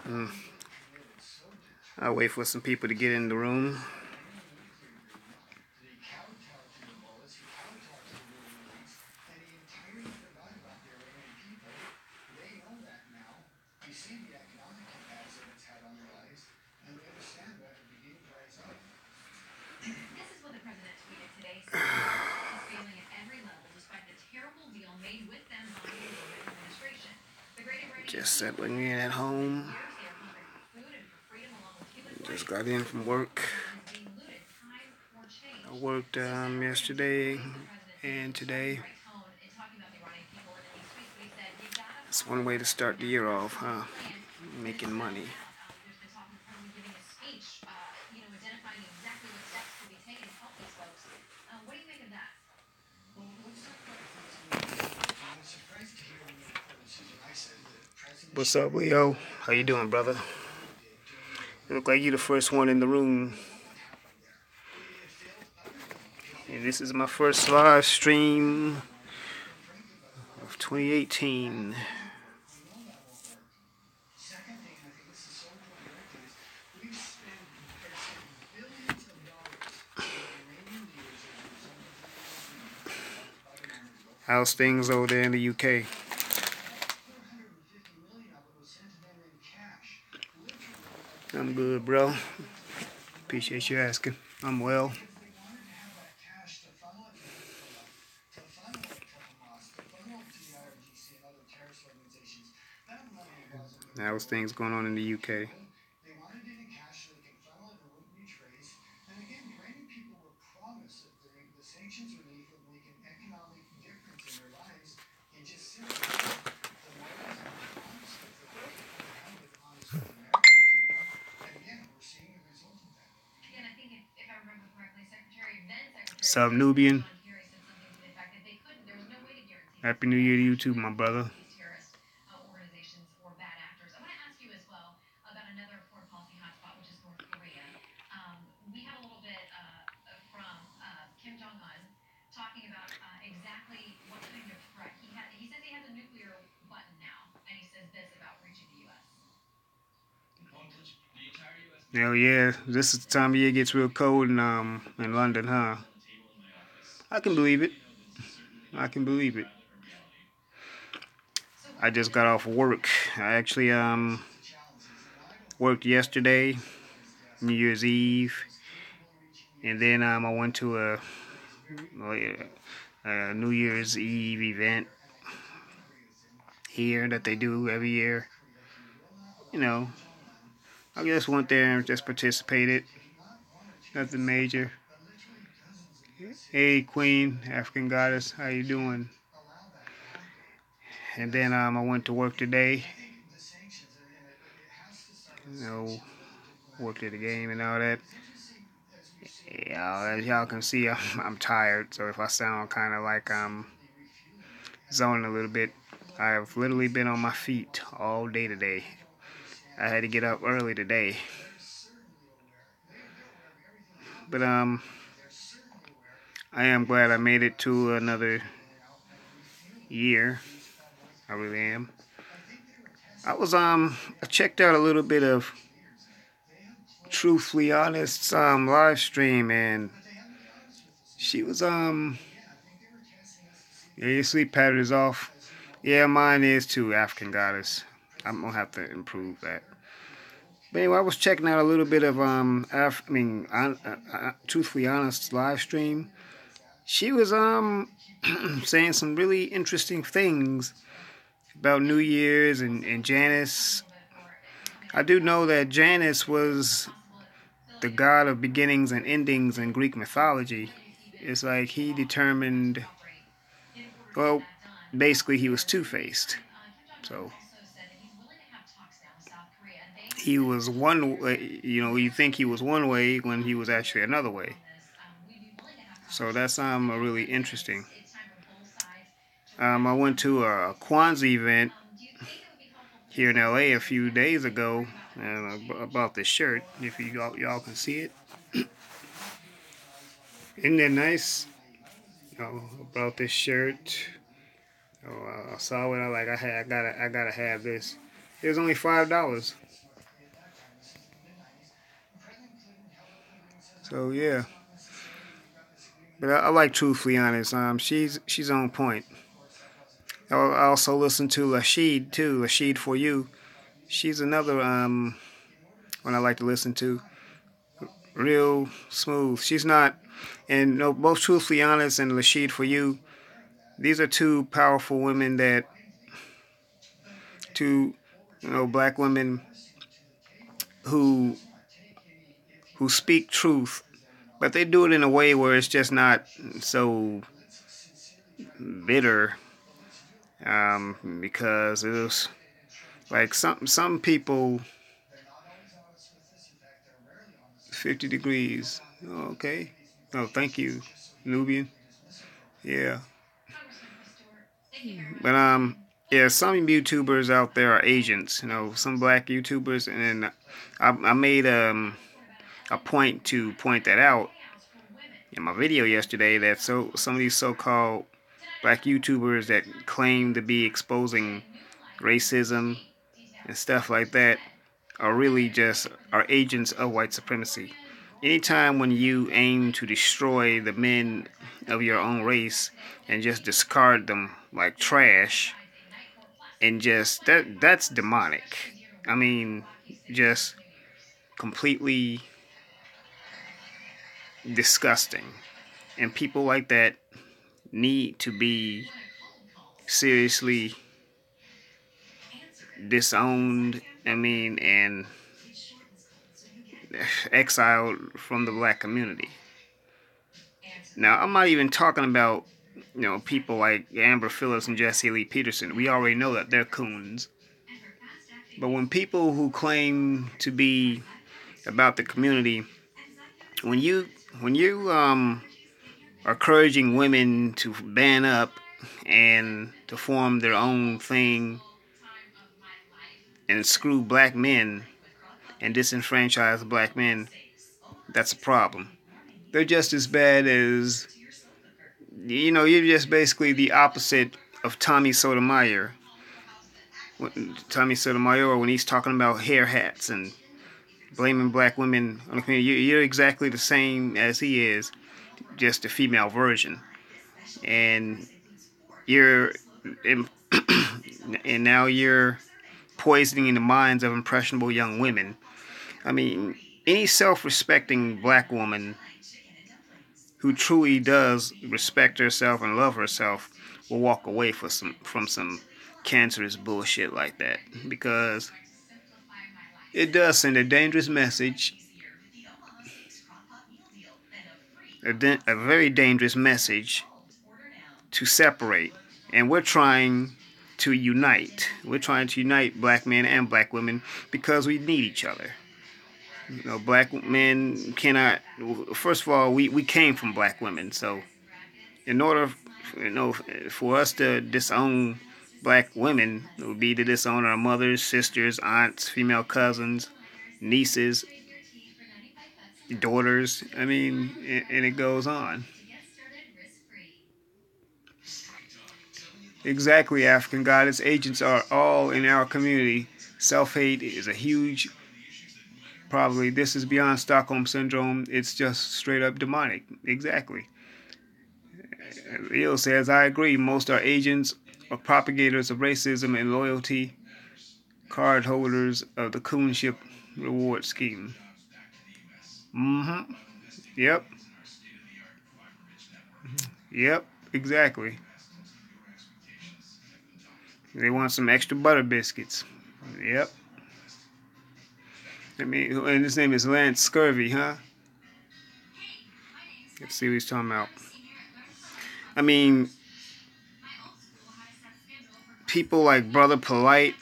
Mm. I'll wait for some people to get in the room. Just settling in at home. Just got in from work. I worked yesterday and today. It's one way to start the year off, huh? Making money. What's up, Leo? How you doing, brother? You look like you're the first one in the room. And this is my first live stream of 2018. How's things over there in the UK? I'm good, bro. Appreciate you asking. I'm well. How's things going on in the UK? Sup, Nubian? Happy New Year to you too, my brother. Hell yeah, this is the time of year it gets real cold in London, huh? I can believe it. I can believe it. I just got off work. I actually worked yesterday, New Year's Eve, and then I went to a New Year's Eve event here that they do every year. You know, I just went there and just participated. Nothing major. Hey, Queen, African Goddess, how you doing? And then I went to work today. You know, worked at the game and all that. Yeah, as y'all can see, I'm tired. So if I sound kind of like I'm zoning a little bit, I have literally been on my feet all day today. I had to get up early today. But I am glad I made it to another year. I really am. I checked out a little bit of Truthfully Honest's live stream, and she was yeah, your sleep pattern is off. Yeah, mine is too, African Goddess. I'm gonna have to improve that. But anyway, I was checking out a little bit of Truthfully Honest's live stream. She was saying some really interesting things about New Year's and Janus. I do know that Janus was the god of beginnings and endings in Greek mythology. It's like he determined, well, basically he was two-faced. So he was one way, you think he was one way when he was actually another way. So that's really interesting. I went to a Kwanzaa event here in LA a few days ago, and about this shirt. If y'all can see it, isn't that nice? About this shirt. I saw it. I gotta have this. It was only $5. So yeah, but I like Truthfully Honest. She's on point. I also listen to Lashid too. Lashid for You. She's another one I like to listen to. Real smooth. She's not, and no, both Truthfully Honest and Lashid for You. These are two powerful women that, two, black women who who speak truth, but they do it in a way where it's just not so bitter. Because it was like some people 50 degrees. Oh, okay. Oh, thank you, Nubian. Yeah. But yeah, some YouTubers out there are agents. Some black YouTubers, and then I made a point to point that out in my video yesterday. That some of these so-called black YouTubers that claim to be exposing racism and stuff like that are really just agents of white supremacy. Anytime when you aim to destroy the men of your own race and just discard them like trash, and just that's demonic. I mean, just completely disgusting. And people like that need to be seriously disowned. I mean, and exiled from the black community. Now, I'm not even talking about, people like Amber Phillips and Jesse Lee Peterson. We already know that they're coons. But when people who claim to be about the community, when you are encouraging women to band up and to form their own thing and screw black men and disenfranchise black men, that's a problem. They're just as bad as, you're just basically the opposite of Tommy Sotomayor. Tommy Sotomayor, when he's talking about hair hats and blaming black women on the community, you're exactly the same as he is, just a female version. And you're, and now you're poisoning the minds of impressionable young women. I mean, any self-respecting black woman who truly does respect herself and love herself will walk away from some cancerous bullshit like that, because it does send a dangerous message, a very dangerous message to separate. And we're trying to unite. We're trying to unite black men and black women because we need each other. Black men cannot. First of all, we came from black women, so in order, for us to disown black women, it would be to disown our mothers, sisters, aunts, female cousins, nieces, daughters. I mean, and it goes on. Exactly, African Goddess. Agents are all in our community. Self-hate is a huge, probably, this is beyond Stockholm Syndrome. It's just straight up demonic. Exactly. Leo says, I agree. Most are agents or propagators of racism and loyalty, card holders of the coonship reward scheme. Mm-hmm. Yep. Yep. Exactly. They want some extra butter biscuits. Yep. I mean, and his name is Lance Scurvy, huh? Let's see what he's talking about. I mean, people like Brother Polite,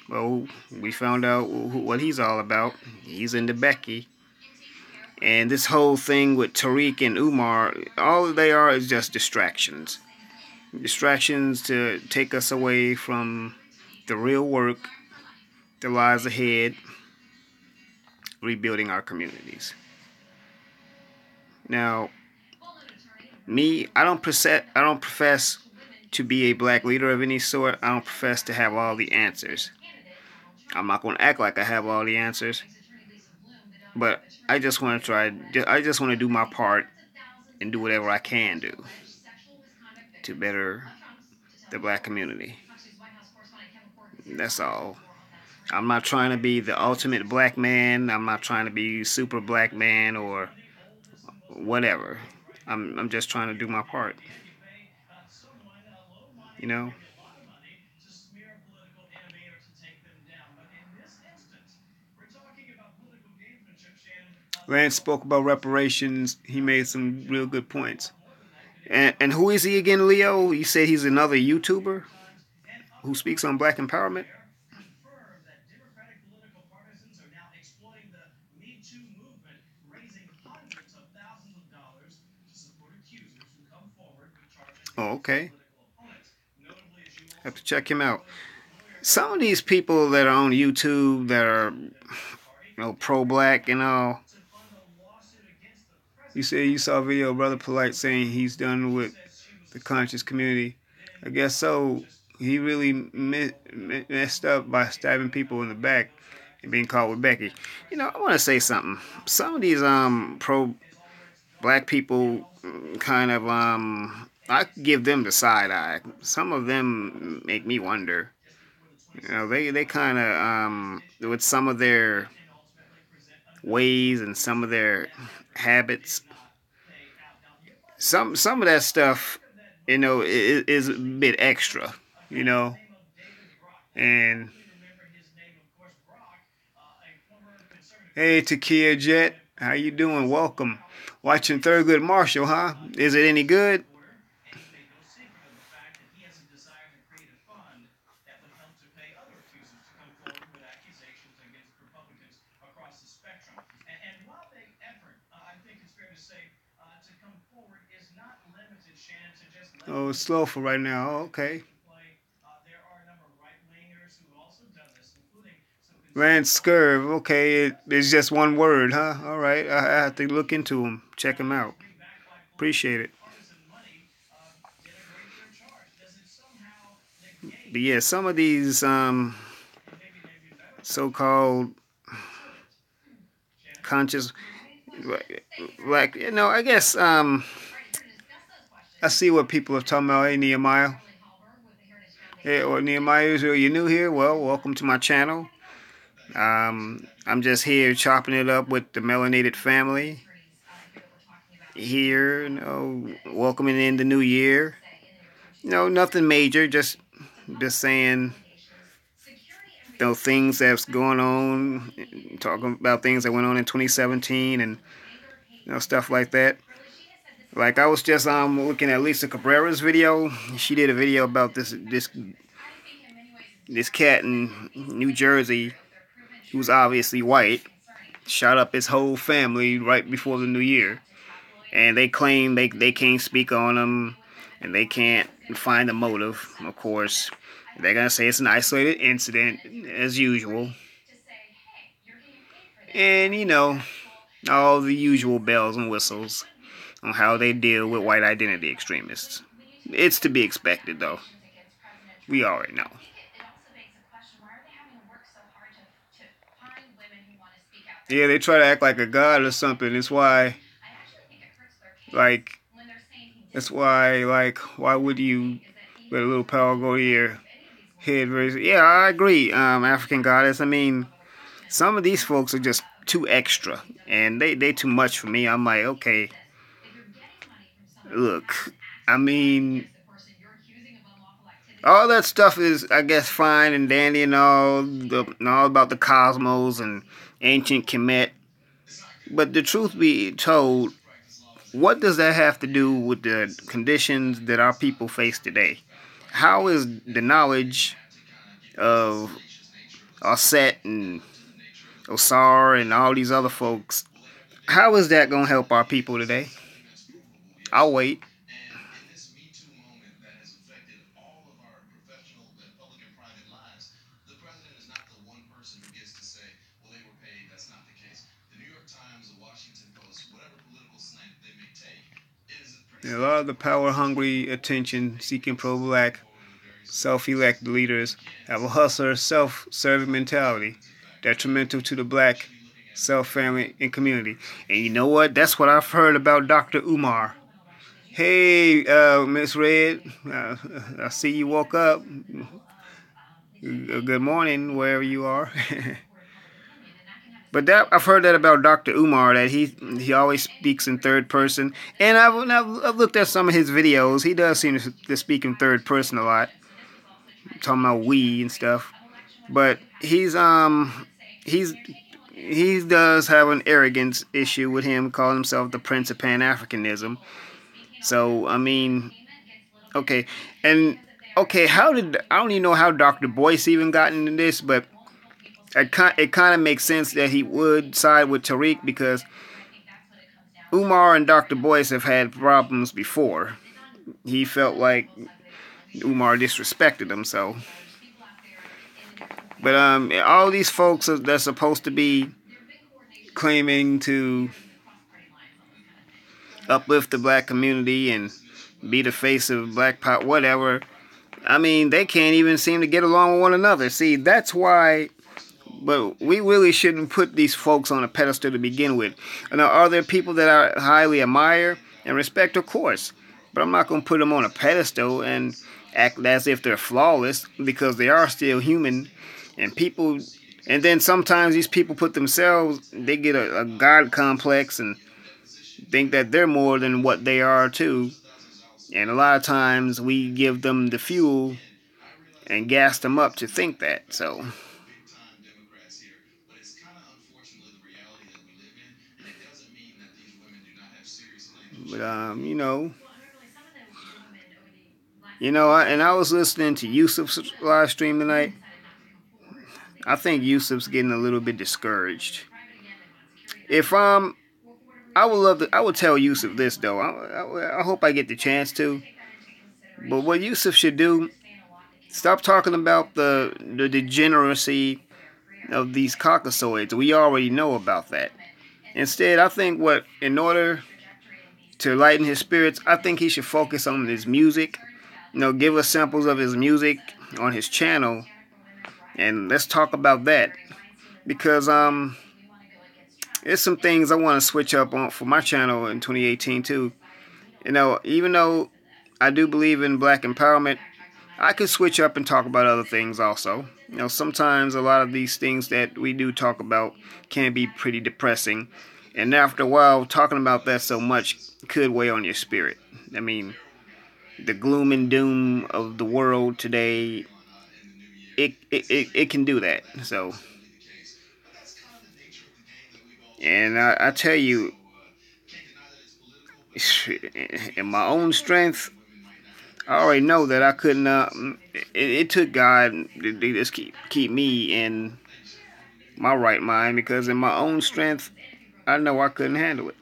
well, we found out what he's all about. He's into Becky. And this whole thing with Tariq and Umar, all they are is just distractions. Distractions to take us away from the real work that lies ahead, rebuilding our communities. Now, me, I don't profess to be a black leader of any sort. I don't profess to have all the answers. I'm not going to act like I have all the answers. But I just want to try. I just want to do my part and do whatever I can do to better the black community. That's all. I'm not trying to be the ultimate black man. I'm not trying to be super black man or whatever. I'm just trying to do my part. You know. Lance spoke about reparations. He made some real good points. And who is he again, Leo? You said he's another YouTuber who speaks on black empowerment. Oh, okay. Have to check him out. Some of these people that are on YouTube that are, pro-black and all. You said you saw a video of Brother Polite saying he's done with the conscious community. I guess so. He really messed up by stabbing people in the back and being caught with Becky. I want to say something. Some of these pro black people kind of I give them the side eye. Some of them make me wonder. They kind of with some of their ways and some of their habits. Some of that stuff, is a bit extra. You know, and hey, Takia Jet, how you doing? Welcome. Watching Thurgood Marshall, huh? Is it any good? Oh, it's slow for right now. Oh, okay. Rand Scurv. Okay, it's just one word, huh? All right, I have to look into him. Check him out. Appreciate it. But yeah, some of these so-called conscious, like I guess I see what people are talking about. Hey, Nehemiah. Hey, or Nehemiah Israel, you new here? Well, welcome to my channel. I'm just here chopping it up with the melanated family. Here, welcoming in the new year. Nothing major. Just saying, things that's going on. Talking about things that went on in 2017 and stuff like that. Like I was just looking at Lisa Cabrera's video. She did a video about this cat in New Jersey who's obviously white shot up his whole family right before the new year, and they claim they can't speak on him and they can't find the motive. Of course, they're gonna say it's an isolated incident as usual, and all the usual bells and whistles on how they deal with white identity extremists. It's to be expected, though. We already know. Yeah, they try to act like a god or something. Like, why would you let a little power go to your head? Yeah, I agree, African goddess. I mean, some of these folks are just too extra, and they too much for me. I'm like, okay, look, I mean, all that stuff is, I guess, fine and dandy and all about the cosmos and ancient Kemet. But the truth be told, what does that have to do with the conditions that our people face today? How is the knowledge of Osset and Osar and all these other folks, how is that going to help our people today? I'll wait. A lot of the power-hungry, attention-seeking pro-black, self-elected leaders have a hustler, self-serving mentality, detrimental to the black self, family, and community. And you know what? That's what I've heard about Dr. Umar. Hey, Miss Red, I see you woke up. Good morning, wherever you are. But that I've heard that about Dr. Umar, that he always speaks in third person, and I've looked at some of his videos. He does seem to speak in third person a lot, talking about we and stuff. But he's he does have an arrogance issue with him, calling himself the Prince of Pan Africanism. So I mean, okay, and okay, how did I don't even know how Dr. Boyce even got into this, but it kind of makes sense that he would side with Tariq because Umar and Dr. Boyce have had problems before. He felt like Umar disrespected him, so. But all these folks that's supposed to be claiming to uplift the black community and be the face of black power, whatever. I mean, they can't even seem to get along with one another. See, that's why. But we really shouldn't put these folks on a pedestal to begin with. Now, are there people that I highly admire and respect? Of course. But I'm not going to put them on a pedestal and act as if they're flawless, because they are still human. And people, and then sometimes these people put themselves, they get a God complex and think that they're more than what they are too. And a lot of times we give them the fuel and gas them up to think that. So. But and I was listening to Yusuf's live stream tonight. I think Yusuf's getting a little bit discouraged. If I would love to. I would tell Yusuf this though. I hope I get the chance to. But what Yusuf should do, stop talking about the degeneracy of these Caucasoids. We already know about that. Instead, I think in order to lighten his spirits, I think he should focus on his music. Give us samples of his music on his channel, and let's talk about that. Because there's some things I want to switch up on for my channel in 2018 too. Even though I do believe in black empowerment, I could switch up and talk about other things also. Sometimes a lot of these things that we do talk about can be pretty depressing. And after a while, talking about that so much could weigh on your spirit. I mean, the gloom and doom of the world today, it can do that. So, and I tell you, in my own strength, I already know that I couldn't. It took God to just keep me in my right mind, because in my own strength, I know I couldn't handle it.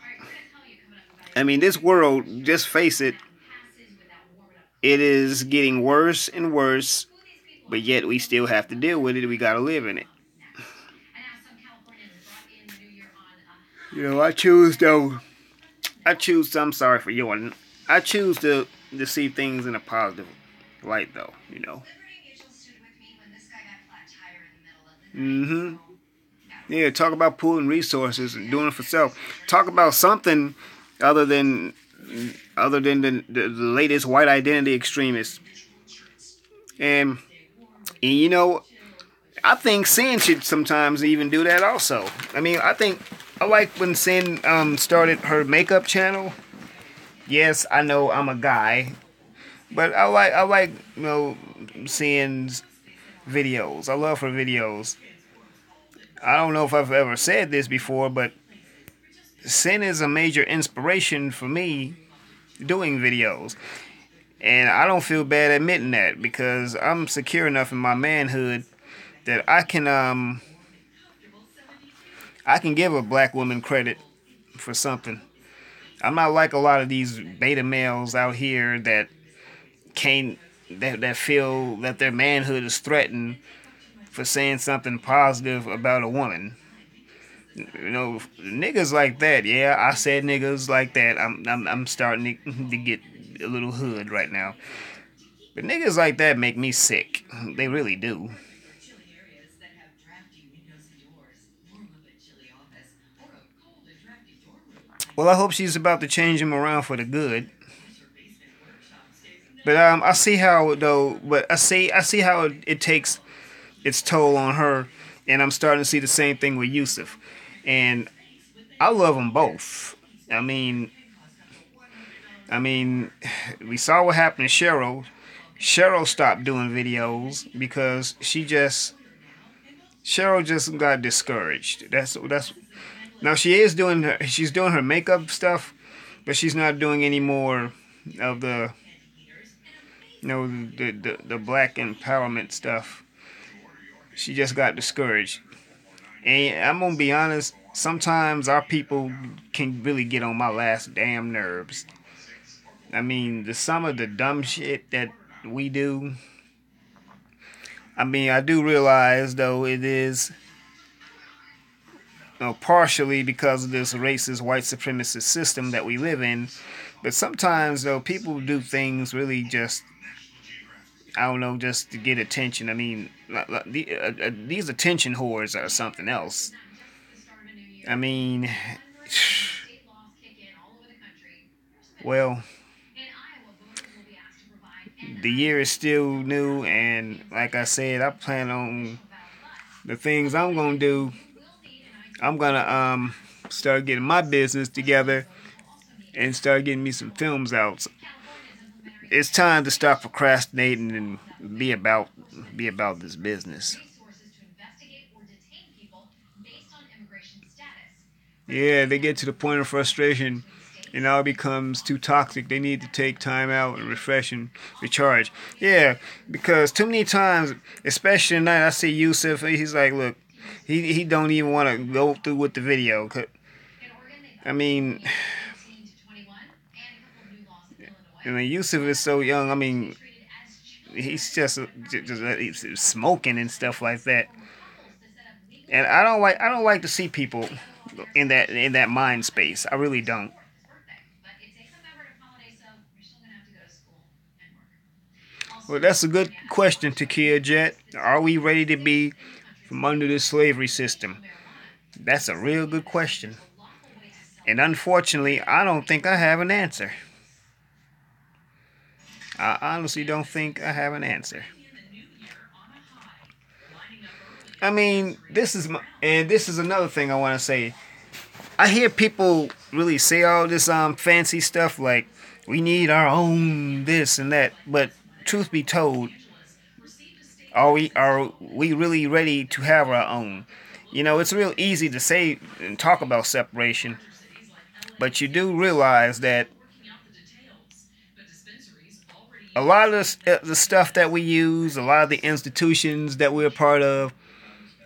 I mean, this world, just face it, it is getting worse and worse, but yet we still have to deal with it. We got to live in it. I choose though. I'm sorry for yawning. I choose to see things in a positive light, though. Mm-hmm. Yeah, talk about pooling resources and doing it for self. Talk about something other than the latest white identity extremists. And I think Sin should sometimes even do that also. I mean, I like when Sin started her makeup channel. Yes, I know I'm a guy, but I like Sin's videos. I love her videos. I don't know if I've ever said this before, but Sin is a major inspiration for me doing videos. And I don't feel bad admitting that, because I'm secure enough in my manhood that I can give a black woman credit for something. I'm not like a lot of these beta males out here that feel that their manhood is threatened for saying something positive about a woman. Niggas like that. Yeah, I said niggas like that. I'm starting to get a little hood right now. But niggas like that make me sick. They really do. Well, I hope she's about to change him around for the good. But I see how though. But I see how it takes its toll on her, and I'm starting to see the same thing with Yusuf. And I love them both. I mean, I mean, we saw what happened to Cheryl. Cheryl stopped doing videos because Cheryl just got discouraged. That's now she's doing her makeup stuff, but she's not doing any more of the the black empowerment stuff. She just got discouraged. And I'm gonna be honest, sometimes our people can really get on my last damn nerves. I mean, some of the dumb shit that we do. I mean, I do realize though it is partially because of this racist white supremacist system that we live in. But sometimes though people do things really just, I don't know, just to get attention. I mean, these attention whores are something else. I mean, well, the year is still new, and like I said, I plan on the things I'm gonna do. I'm gonna start getting my business together and start getting me some films out. It's time to stop procrastinating and be about this business. Yeah, they get to the point of frustration and now it becomes too toxic. They need to take time out and refresh and recharge. Yeah, because too many times, especially tonight, I see Yusuf. He's like, look, he don't even want to go through with the video. I mean, Yusuf is so young. I mean, he's just he's smoking and stuff like that. And I don't like to see people in that mind space. I really don't. Well, that's a good question, Takia Jet. Are we ready to be from under this slavery system? That's a real good question. And unfortunately, I don't think I have an answer. I honestly don't think I have an answer. I mean, this is another thing I want to say. I hear people really say all this fancy stuff like we need our own this and that, but truth be told, are we really ready to have our own? It's real easy to say and talk about separation, but you do realize that a lot of the stuff that we use, a lot of the institutions that we're a part of,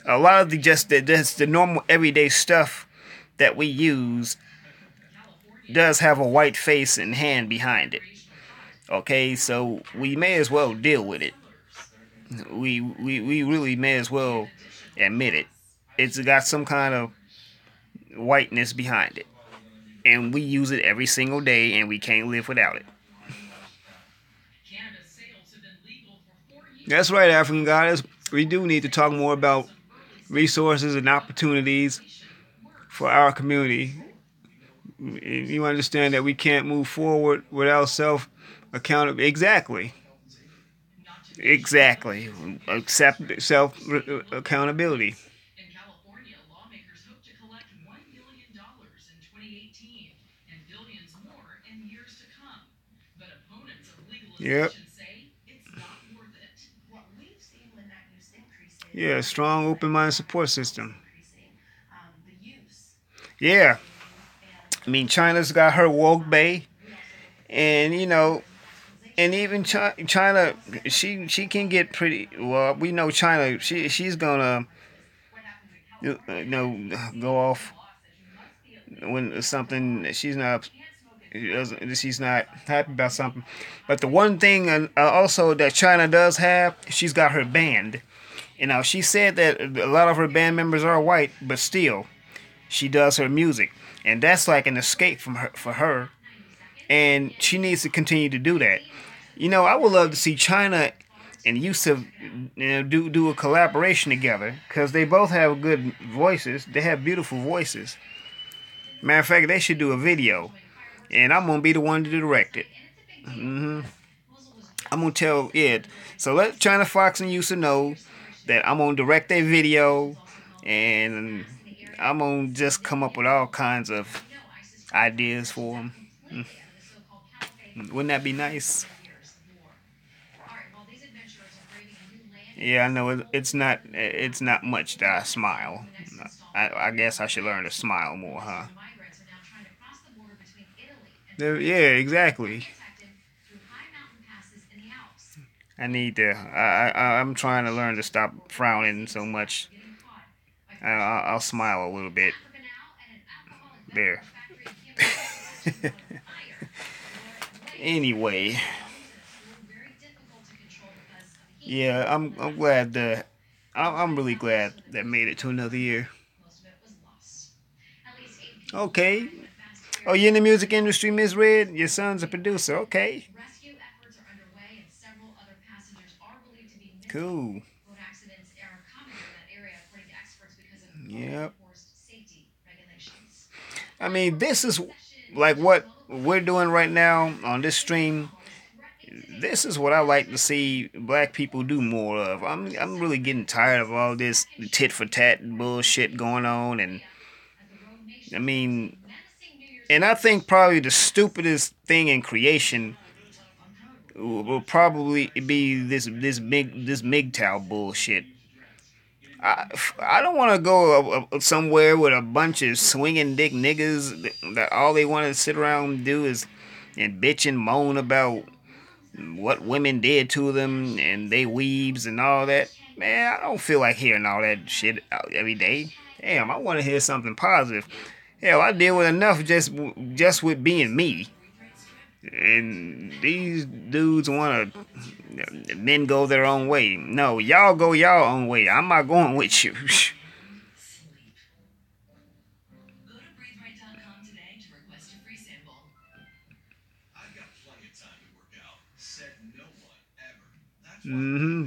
a lot of the normal everyday stuff that we use does have a white face and hand behind it. Okay, so we may as well deal with it. We really may as well admit it. It's got some kind of whiteness behind it, and we use it every single day, and we can't live without it. That's right, African goddess. We do need to talk more about resources and opportunities for our community. You understand that we can't move forward without self accountability. Exactly. Accept self accountability. Yep. Yeah, strong, open-minded support system. Yeah, I mean China's got her woke bay, and and even China, she can get pretty. Well, we know China. She's gonna go off when something she's not happy about something. But the one thing also that China does have, she's got her band. Now she said that a lot of her band members are white, but still, she does her music, and that's like an escape from her for her. And she needs to continue to do that. I would love to see China and Yusuf do a collaboration together because they both have good voices. They have beautiful voices, Matter of fact, they should do a video, and I'm gonna be the one to direct it. hmm I'm gonna tell it. So let China Fox and Yusa know that I'm gonna direct their video, and I'm gonna just come up with all kinds of ideas for them. Wouldn't that be nice? Yeah, I know it's not much that I smile. I guess I should learn to smile more, huh? Yeah, exactly. I need to. I'm trying to learn to stop frowning so much. I'll smile a little bit. There. Anyway, yeah, I'm glad that I'm really glad that made it to another year. Okay. Oh, you're in the music industry, Miss Red? Your son's a producer. Okay. Cool. Yep. I mean, this is like what we're doing right now on this stream. This is what I like to see black people do more of. I'm really getting tired of all this tit for tat bullshit going on, and I mean, and I think probably the stupidest thing in creation will probably be this MGTOW bullshit. I don't want to go somewhere with a bunch of swinging dick niggas that all they want to sit around and do is and bitch and moan about what women did to them and they weebs and all that. Man, I don't feel like hearing all that shit every day. Damn, I want to hear something positive. Hell, I deal with enough just with being me. And these dudes want to men go their own way. No, y'all go y'all own way. I'm not going with you.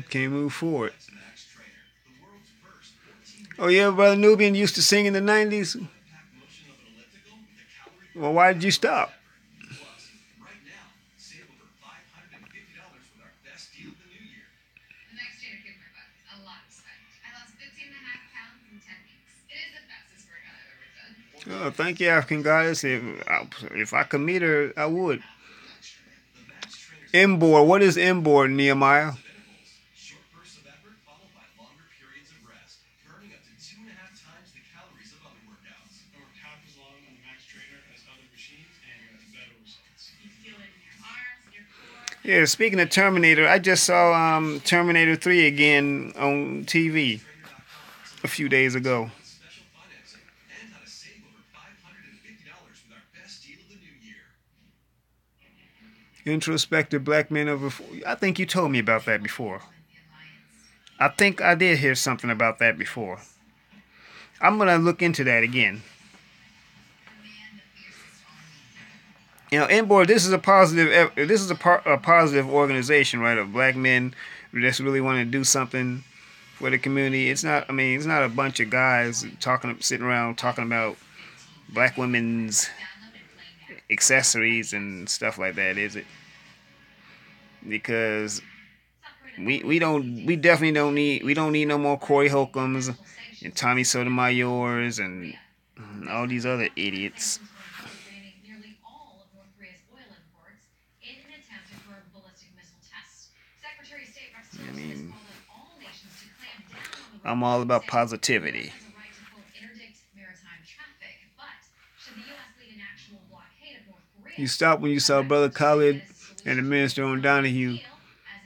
Can't move forward. Oh yeah, brother Nubian used to sing in the '90s. Well, why did you stop? Oh, thank you, African goddess. If I could meet her, I would. Embor. What is Embor, Nehemiah? Yeah, speaking of Terminator, I just saw Terminator 3 again on TV a few days ago. Introspective black men over. I think you told me about that before. I think I did hear something about that before. I'm gonna look into that again. You know, Inboard. This is a positive. This is a positive organization, right? Of black men who just really want to do something for the community. It's not. I mean, it's not a bunch of guys sitting around talking about black women's accessories and stuff like that, is it? Because we definitely don't need no more Corey Holcombs and Tommy Sotomayor's and all these other idiots. I mean, I'm all about positivity. You stopped when you saw Brother Khalid and the Minister on Donahue.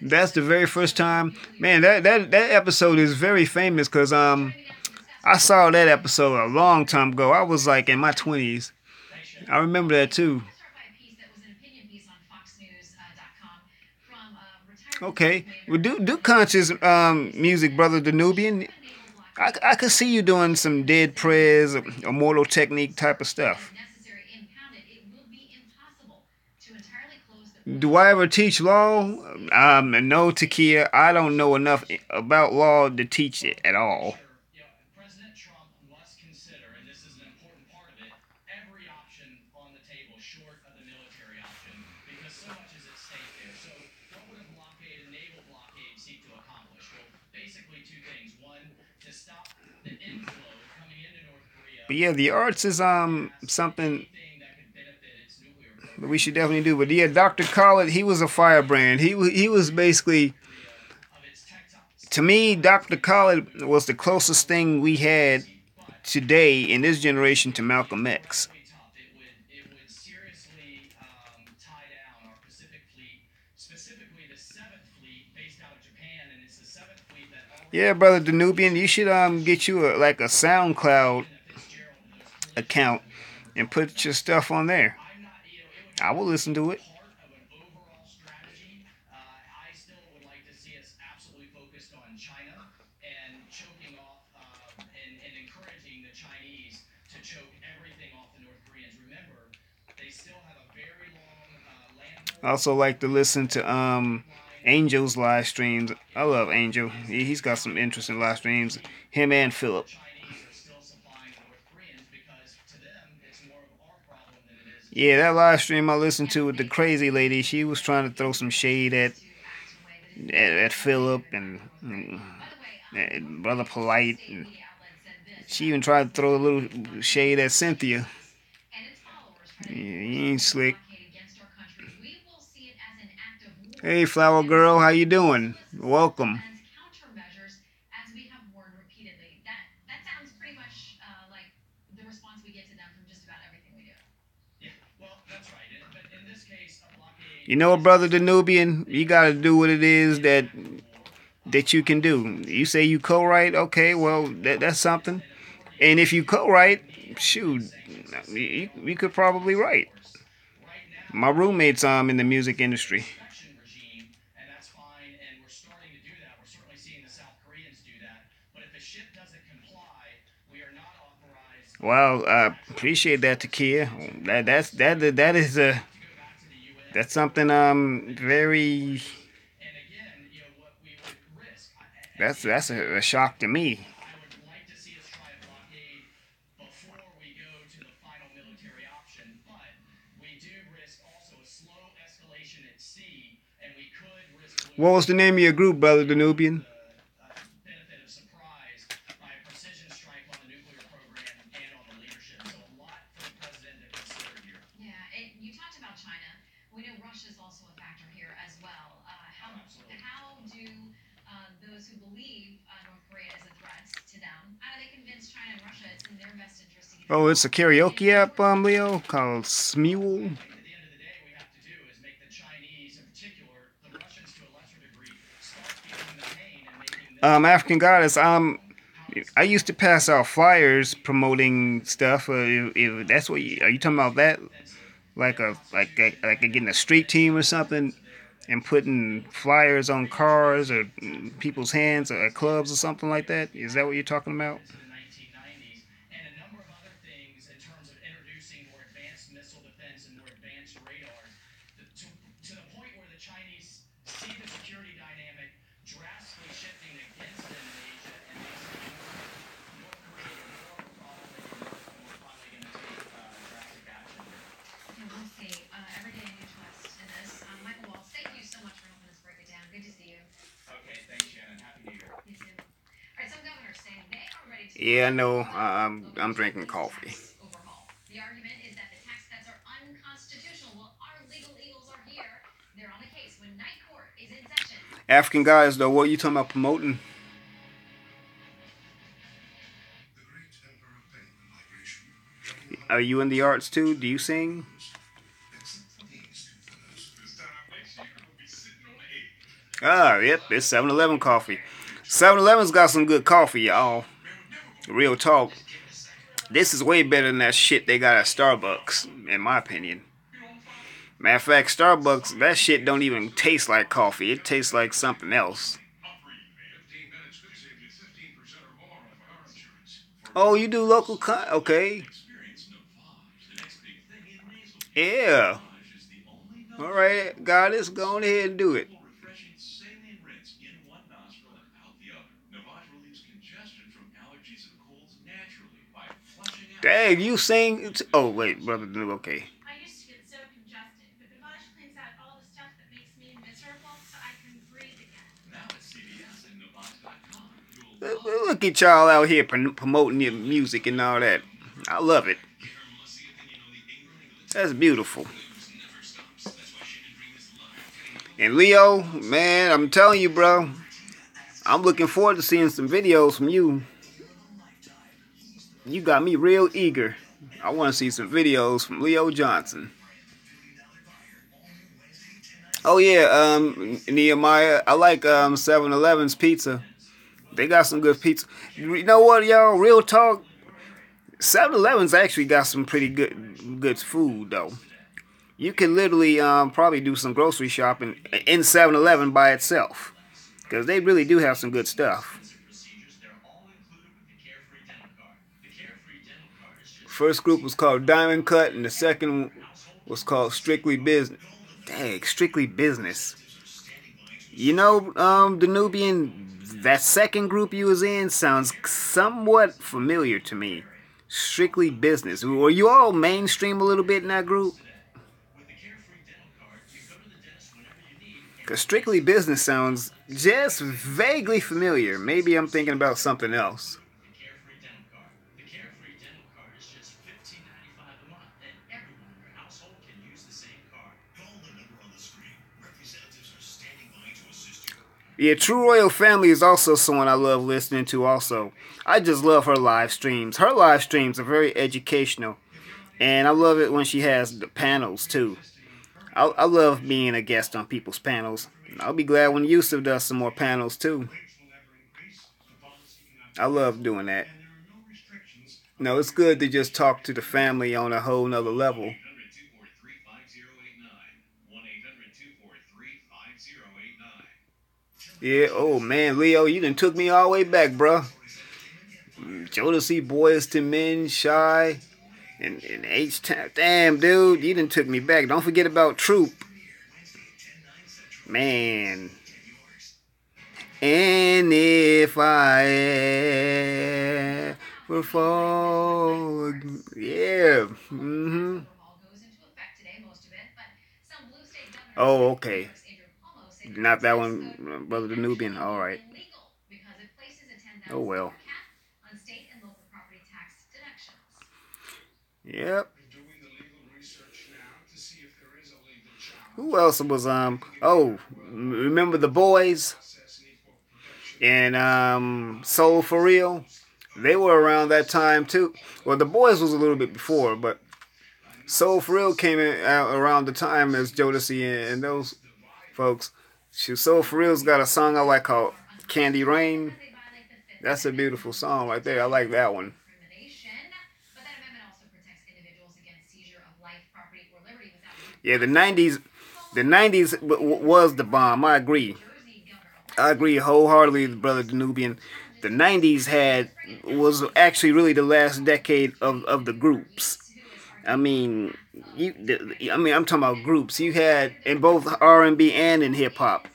That's the very first time, man. That episode is very famous because I saw that episode a long time ago. I was like in my 20s. I remember that too. Okay, well, do conscious music, brother Danubian. I could see you doing some Dead Prez, Immortal Technique type of stuff. Do I ever teach law? No, Takia. I don't know enough about law to teach it at all. But yeah, the arts is something that we should definitely do. But yeah, Dr. Khaled, he was a firebrand. He was basically, to me, Dr. Khaled was the closest thing we had today in this generation to Malcolm X. Yeah, brother Danubian, you should get you like a SoundCloud account and put your stuff on there. I will listen to it. I also like to listen to Angel's live streams. I love Angel. He's got some interesting live streams. Him and Philip. Yeah, that live stream I listened to with the crazy lady, she was trying to throw some shade at Philip and Brother Polite. And she even tried to throw a little shade at Cynthia. Yeah, he ain't slick. Hey, Flower Girl, how you doing? Welcome. You know, brother Danubian, you gotta do what it is that you can do. You say you co-write, okay, well that's something. And if you co-write, shoot, you could probably write. My roommate's in the music industry. Well, I appreciate that, Takia. That's something very that's a shock to me. What was the name of your group, brother Danubian? Oh, it's a karaoke app, Leo, called Smule. African Goddess. I used to pass out flyers promoting stuff. If that's what are you talking about? That like getting a street team or something, and putting flyers on cars or people's hands or at clubs or something like that. Is that what you're talking about? Yeah, I know. I'm drinking coffee. African guys, though, what are you talking about promoting? Are you in the arts too? Do you sing? Ah, yep, it's 7-Eleven coffee. 7-Eleven's got some good coffee, y'all. Real talk. This is way better than that shit they got at Starbucks, in my opinion. Matter of fact, Starbucks, that shit don't even taste like coffee. It tastes like something else. Oh, you do local okay. Yeah. All right, Goddess, go on ahead and do it. Dang, you sing? Oh wait, brother. Okay. Look at y'all out here promoting your music and all that. I love it. That's beautiful. And Leo, man, I'm telling you, bro, I'm looking forward to seeing some videos from you. You got me real eager. I want to see some videos from Leo Johnson. Oh yeah, Nehemiah, I like 7-Eleven's pizza. They got some good pizza. You know what, y'all? Real talk. 7-Eleven's actually got some pretty good food though. You can literally probably do some grocery shopping in 7-Eleven by itself, because they really do have some good stuff. First group was called Diamond Cut, and the second was called Strictly Business. Dang, Strictly Business. You know, the Nubian, that second group you was in sounds somewhat familiar to me. Strictly Business. Were you all mainstream a little bit in that group? Because Strictly Business sounds just vaguely familiar. Maybe I'm thinking about something else. Yeah, True Royal Family is also someone I love listening to also. I just love her live streams. Her live streams are very educational. And I love it when she has the panels too. I love being a guest on people's panels. I'll be glad when Yusuf does some more panels too. I love doing that. No, it's good to just talk to the family on a whole nother level. Yeah, oh man, Leo, you done took me all the way back, bruh. Jodeci, Boyz II Men, Shy, and H-Town. Damn, dude, you done took me back. Don't forget about Troop. Man. And if I ever fall, yeah. Oh, okay. Not that one, Brother the Nubian. All right. Oh well. Yep. Who else was Oh, remember the Boys and Soul for Real? They were around that time too. Well, the Boys was a little bit before, but Soul for Real came in out around the time as Jodeci and those folks. Soul for Real's got a song I like called Candy Rain. That's a beautiful song right there. I like that one. Yeah, the '90s was the bomb. I agree. I agree wholeheartedly, brother Danubian. The '90s was actually really the last decade of the groups. I mean, I'm talking about groups. You had in both R&B and in hip hop.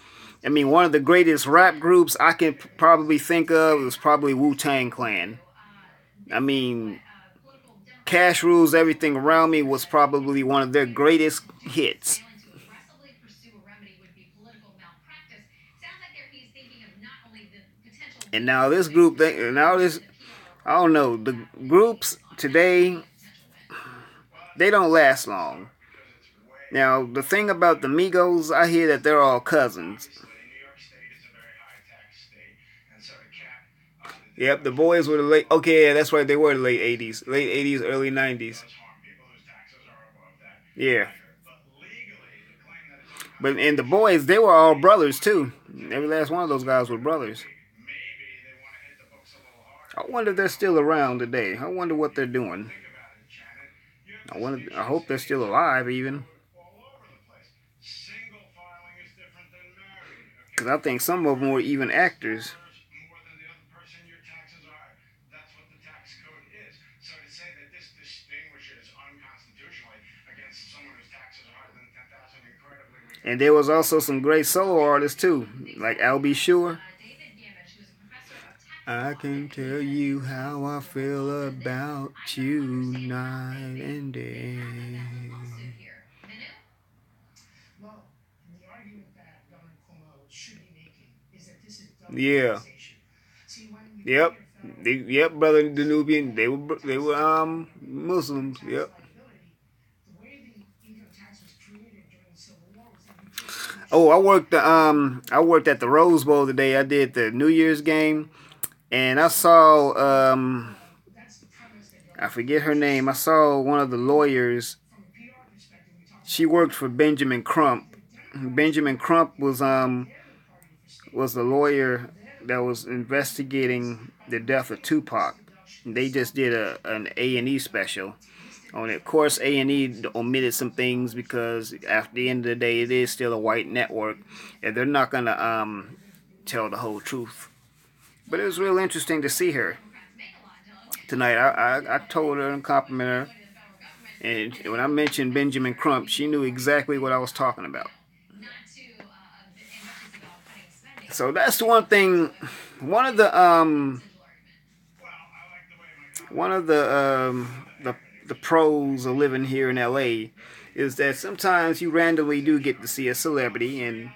I mean, one of the greatest rap groups I can probably think of was probably Wu-Tang Clan. I mean, Cash Rules Everything Around Me was probably one of their greatest hits. And now this group, I don't know, the groups today, they don't last long. Now, the thing about the Migos, I hear that they're all cousins. Yep, the Boys were the late. Okay, yeah, that's right. They were the late '80s, early '90s. Yeah. But in the Boys, they were all brothers too. Every last one of those guys were brothers. I wonder if they're still around today. I wonder what they're doing. I hope they're still alive even. Because I think some of them were even actors. And there was also some great solo artists too, like Al B. Sure. I can tell you how I feel about you night and day. Yeah. Yep. Yep, brother Danubian. They were Muslims. Yep. Oh, I worked at the Rose Bowl today. I did the New Year's game, and I saw I forget her name. I saw one of the lawyers. She worked for Benjamin Crump. Benjamin Crump was the lawyer that was investigating the death of Tupac. They just did an A&E special on it. Of course, A&E omitted some things because after the end of the day, it is still a white network, and they're not gonna tell the whole truth. But it was real interesting to see her tonight. I told her and complimented her, and when I mentioned Benjamin Crump, she knew exactly what I was talking about. So that's one thing. One of the one of the pros of living here in LA is that sometimes you randomly do get to see a celebrity, and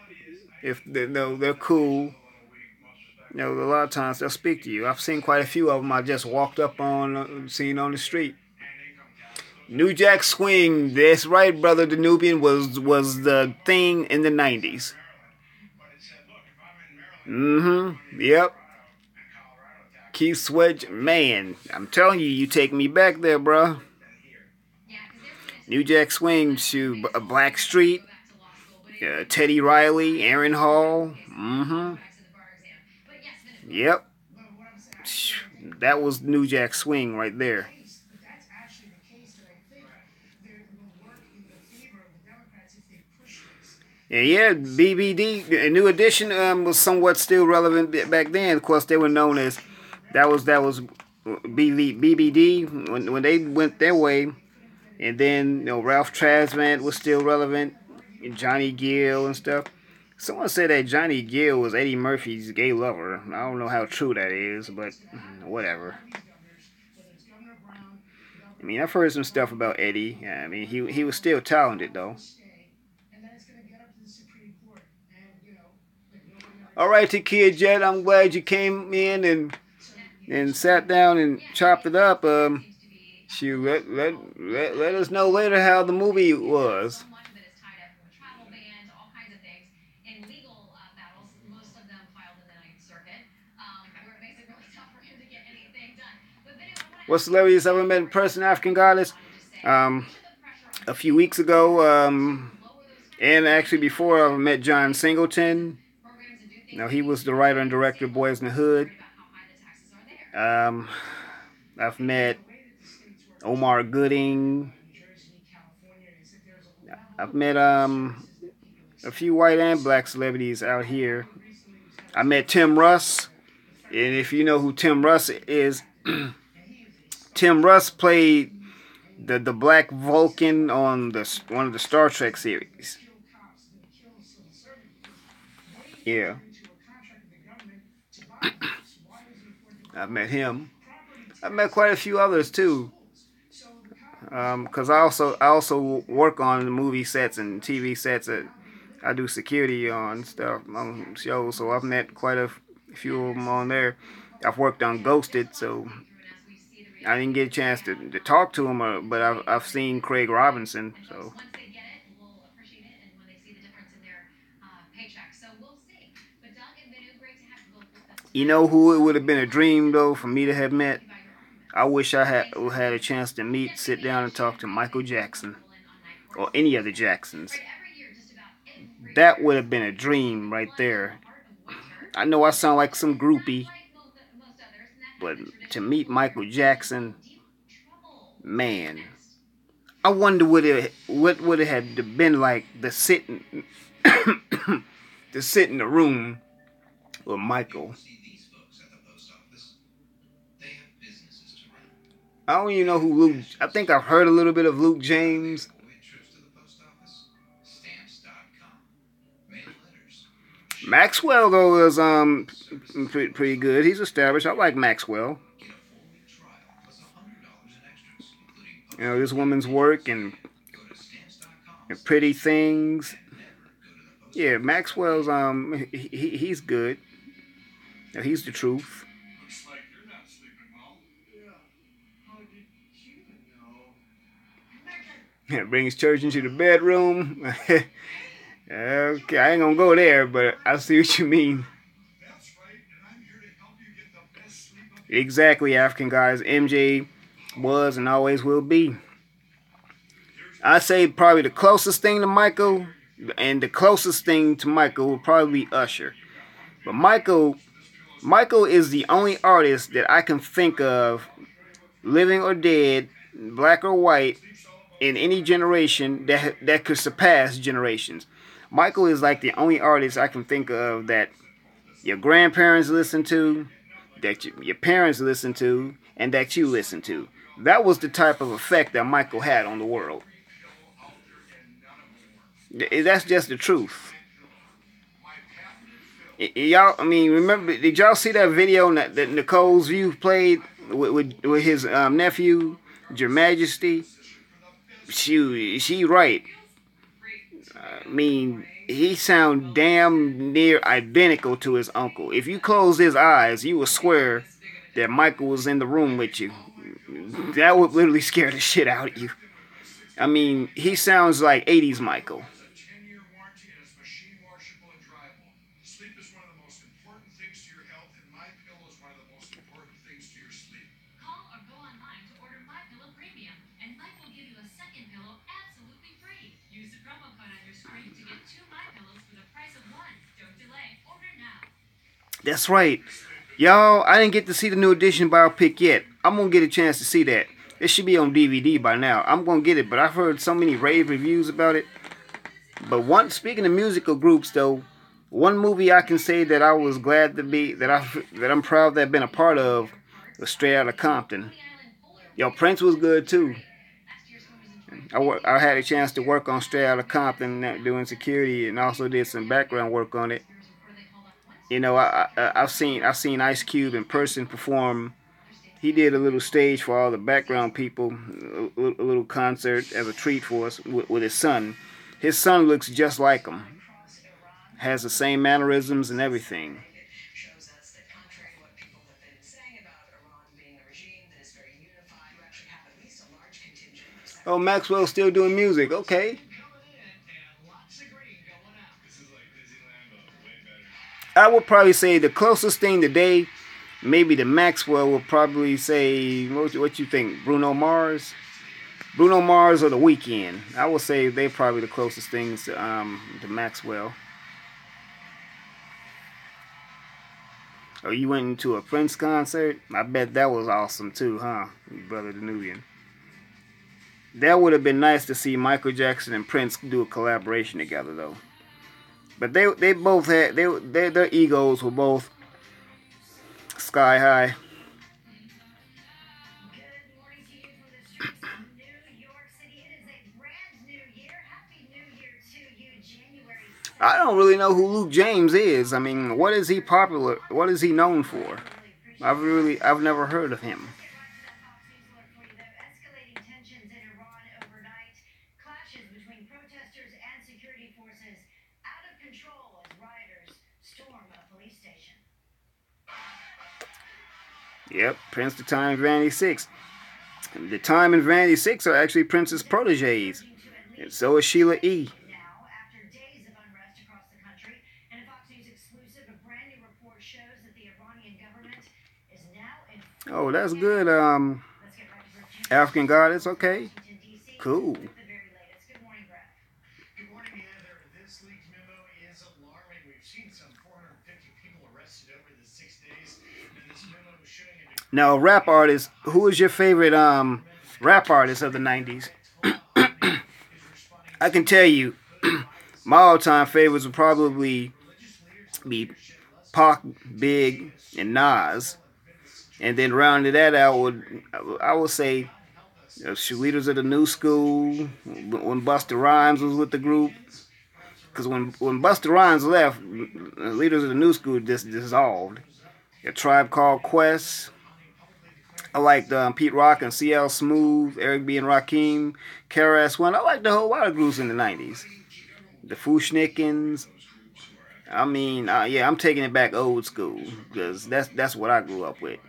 if they're cool, a lot of times they'll speak to you. I've seen quite a few of them. I just walked up on, seen on the street. New Jack Swing, that's right, brother Danubian, was the thing in the 90s. Yep. Keith Sweat, man, I'm telling you, you take me back there, bro. New Jack Swing, shoot, Black Street, Teddy Riley, Aaron Hall. Yep. That was New Jack Swing right there. Yeah, BBD, New Edition was somewhat still relevant back then. Of course, they were known as that was BBD when they went their way, and then Ralph Tresvant was still relevant, and Johnny Gill and stuff. Someone said that Johnny Gill was Eddie Murphy's gay lover. I don't know how true that is, but whatever. I mean, I've heard some stuff about Eddie. I mean, he was still talented though. All right, Kid Jet, I'm glad you came in and sat down and chopped it up. Shoot, let us know later how the movie was. What celebrities ever met in person? African Goddess. A few weeks ago, and actually before, I met John Singleton. He was the writer and director of Boys in the Hood. I've met Omar Gooding. I've met a few white and black celebrities out here. I met Tim Russ, and if you know who Tim Russ is, Tim Russ played the Black Vulcan on one of the Star Trek series. Yeah. I've met him. I've met quite a few others too. Because I also work on movie sets and TV sets that I do security on stuff on shows. So I've met quite a few of them on there. I've worked on Ghosted, so I didn't get a chance to talk to him, but I've seen Craig Robinson. So. You know who it would have been a dream though for me to have met? I wish I had a chance to sit down and talk to Michael Jackson or any of the Jacksons. That would have been a dream right there. I know I sound like some groupie, but to meet Michael Jackson, man, I wonder what would it have been like to sit in the room with Michael. I don't even know who Luke. I think I've heard a little bit of Luke James. Maxwell though is pretty good. He's established. I like Maxwell. You know, this woman's work and Pretty Things. Yeah, Maxwell's he's good. He's the truth. Brings church into the bedroom. Okay, I ain't gonna go there, but I see what you mean. Exactly, African guys. MJ was and always will be. I say probably the closest thing to Michael, and the closest thing to Michael will probably be Usher. But Michael is the only artist that I can think of, living or dead, black or white, in any generation that could surpass generations. Michael is like the only artist I can think of that your grandparents listen to, that your parents listen to, and that you listen to. That was the type of effect that Michael had on the world. That's just the truth. Y'all, I mean, remember? Did y'all see that video that Nicole's View played with his nephew, Your Majesty? She right. I mean, he sound damn near identical to his uncle. If you close his eyes, you will swear that Michael was in the room with you. That would literally scare the shit out of you. I mean, he sounds like 80s Michael. That's right. Y'all, I didn't get to see the new edition biopic yet. I'm going to get a chance to see that. It should be on DVD by now. I'm going to get it, but I've heard so many rave reviews about it. But speaking of musical groups, though, one movie I can say that I was glad to be, that I'm proud to have been a part of, was Straight Outta Compton. Yo, Prince was good, too. I had a chance to work on Straight Outta Compton, doing security, and also did some background work on it. You know, I've seen Ice Cube in person perform. He did a little stage for all the background people, a little concert as a treat for us with his son. His son looks just like him, has the same mannerisms and everything. Oh, Maxwell's still doing music. Okay. I would probably say the closest thing today, maybe the Maxwell would probably say, what you think, Bruno Mars? Bruno Mars or The Weeknd? I would say they're probably the closest things to Maxwell. Oh, you went into a Prince concert? I bet that was awesome too, huh, Brother Danubian? That would have been nice to see Michael Jackson and Prince do a collaboration together, though. But they both had their egos were both sky high. I don't really know who Luke James is. I mean, what is he popular? What is he known for? I've never heard of him. Yep, Prince, The Time, and Vanity 6. The Time and Vanity 6 are actually Prince's proteges. And so is Sheila E. Oh, that's good. African Goddess, okay. Cool. Now, rap artist, who is your favorite rap artist of the 90s? I can tell you, my all-time favorites would probably be Pac, Big, and Nas. And then rounding that out, I would say Leaders of the New School, when Busta Rhymes was with the group. because when Busta Rhymes left, Leaders of the New School just dissolved. A Tribe Called Quest. I liked Pete Rock and CL Smooth, Eric B. and Rakim, KRS-One. I liked the whole lot of groups in the 90s. The Fu-Schnickens. I mean, yeah, I'm taking it back old school because that's what I grew up with.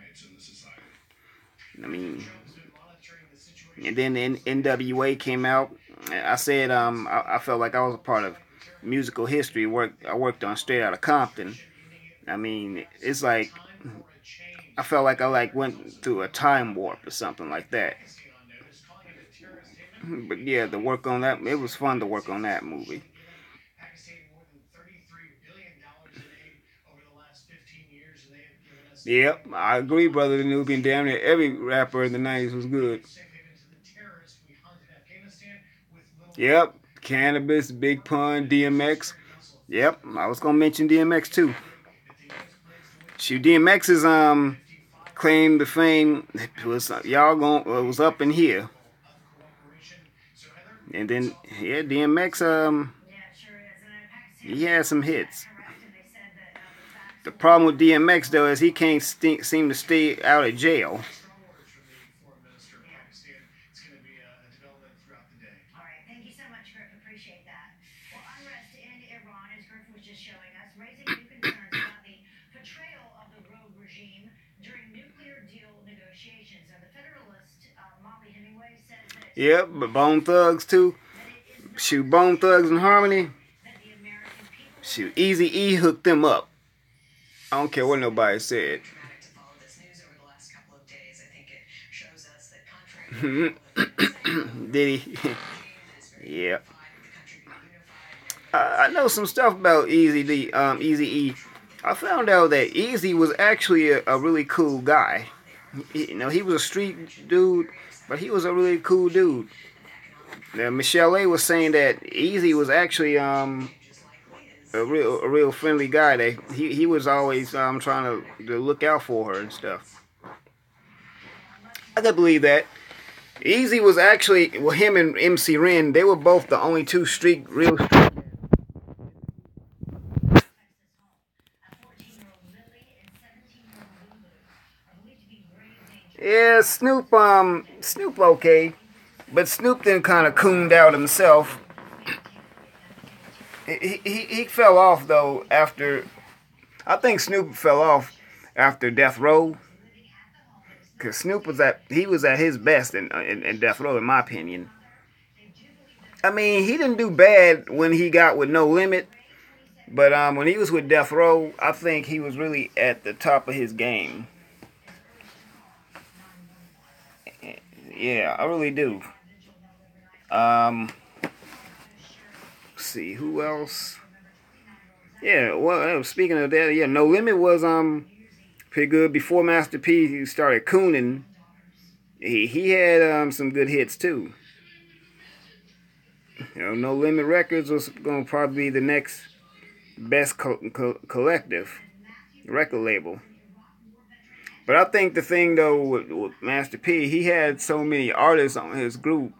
I mean, and then the NWA came out. I said I felt like I was a part of musical history. I worked on Straight Outta Compton. I mean, it's like I felt like I went through a time warp or something like that. But yeah, the work on that, it was fun to work on that movie. Yep, I agree, brother. The Nubian, damn near every rapper in the 90s was good. Yep, Cannabis, Big Pun, DMX. Yep, I was gonna mention DMX too. Shoot, DMX's claim to fame was it was up in here. And then yeah, DMX he had some hits. The problem with DMX though is he can't seem to stay out of jail. Yep, but Bone Thugs too. Shoot, Bone Thugs and Harmony. Shoot, Eazy-E hooked them up. I don't care what nobody said. Did he? Yeah. I know some stuff about Eazy-E. I found out that Eazy was actually a really cool guy. You know, he was a street dude, but he was a really cool dude. Now, Michelle A was saying that Eazy was actually a real friendly guy. That he was always trying to look out for her and stuff. I can believe that. Eazy was actually, well, him and MC Ren, they were both the only two real street. Yeah, Snoop okay, but Snoop then kind of cooned out himself. He fell off though after. I think Snoop fell off after Death Row, cause Snoop was at his best in Death Row, in my opinion. I mean, he didn't do bad when he got with No Limit, but when he was with Death Row, I think he was really at the top of his game. Yeah, I really do. Let's see who else. Yeah, well, speaking of that, yeah, No Limit was pretty good before Master P started cooning. He had some good hits too. You know, No Limit Records was gonna probably be the next best collective record label. But I think the thing though with Master P, he had so many artists on his group.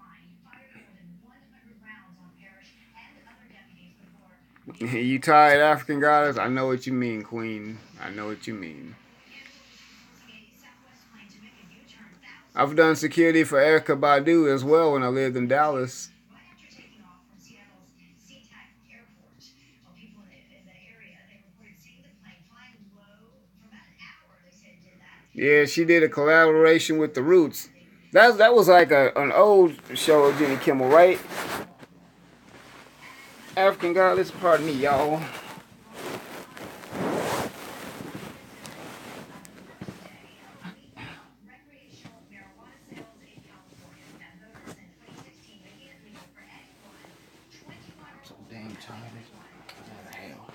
You tired African Goddess? I know what you mean, Queen. I know what you mean. I've done security for Erykah Badu as well when I lived in Dallas. Yeah, she did a collaboration with The Roots. That was like an old show of Jimmy Kimmel, right? African Goddess, pardon me, y'all. So damn tired. What the hell?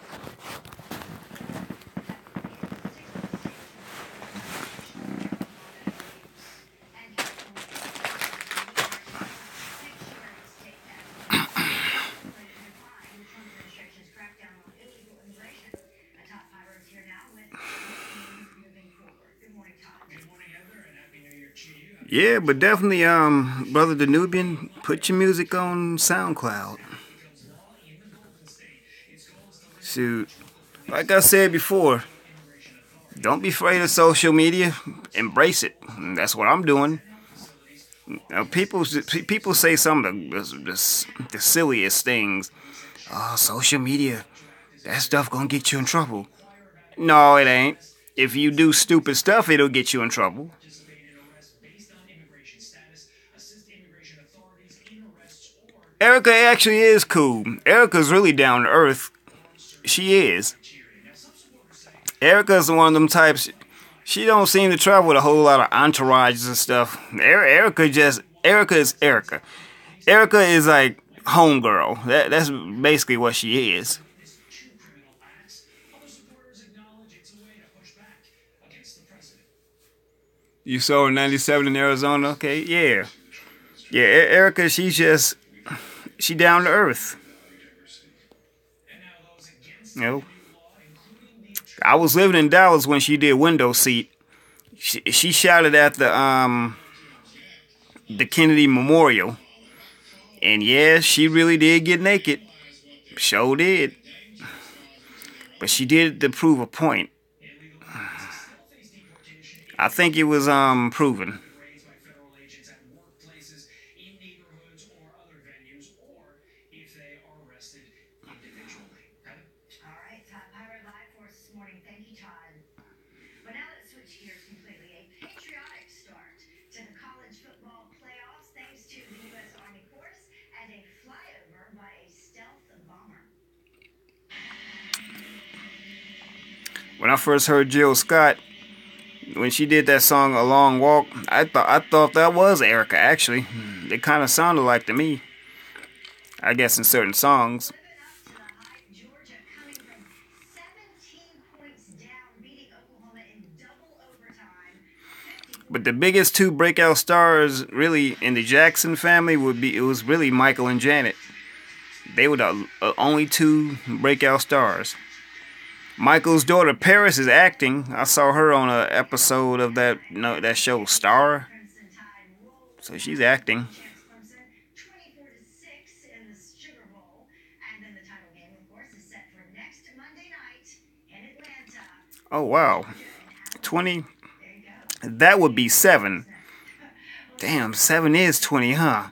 Yeah, but definitely, Brother the Nubian, put your music on SoundCloud. Shoot, like I said before, don't be afraid of social media. Embrace it. And that's what I'm doing. People say some of the silliest things. Oh, social media, that stuff gonna get you in trouble. No, it ain't. If you do stupid stuff, it'll get you in trouble. Erica actually is cool. Erica's really down to earth. She is. Erica's one of them types. She don't seem to travel with a whole lot of entourages and stuff. Erica is Erica. Erica is like homegirl. That's basically what she is. You saw her in '97 in Arizona? Okay, yeah. Yeah, Erica, she down to earth. You know, I was living in Dallas when she did Window Seat. She shouted at the Kennedy Memorial. And yeah, she really did get naked. Sure did. But she did it to prove a point. I think it was proven. When I first heard Jill Scott, when she did that song "A Long Walk," I thought that was Erica. Actually, it kind of sounded like to me. I guess in certain songs. But the biggest two breakout stars, really, in the Jackson family it was really Michael and Janet. They were the only two breakout stars. Michael's daughter Paris is acting. I saw her on an episode of that show Star. So she's acting. Oh wow, 20. That would be 7. Damn, 7 is 20, huh?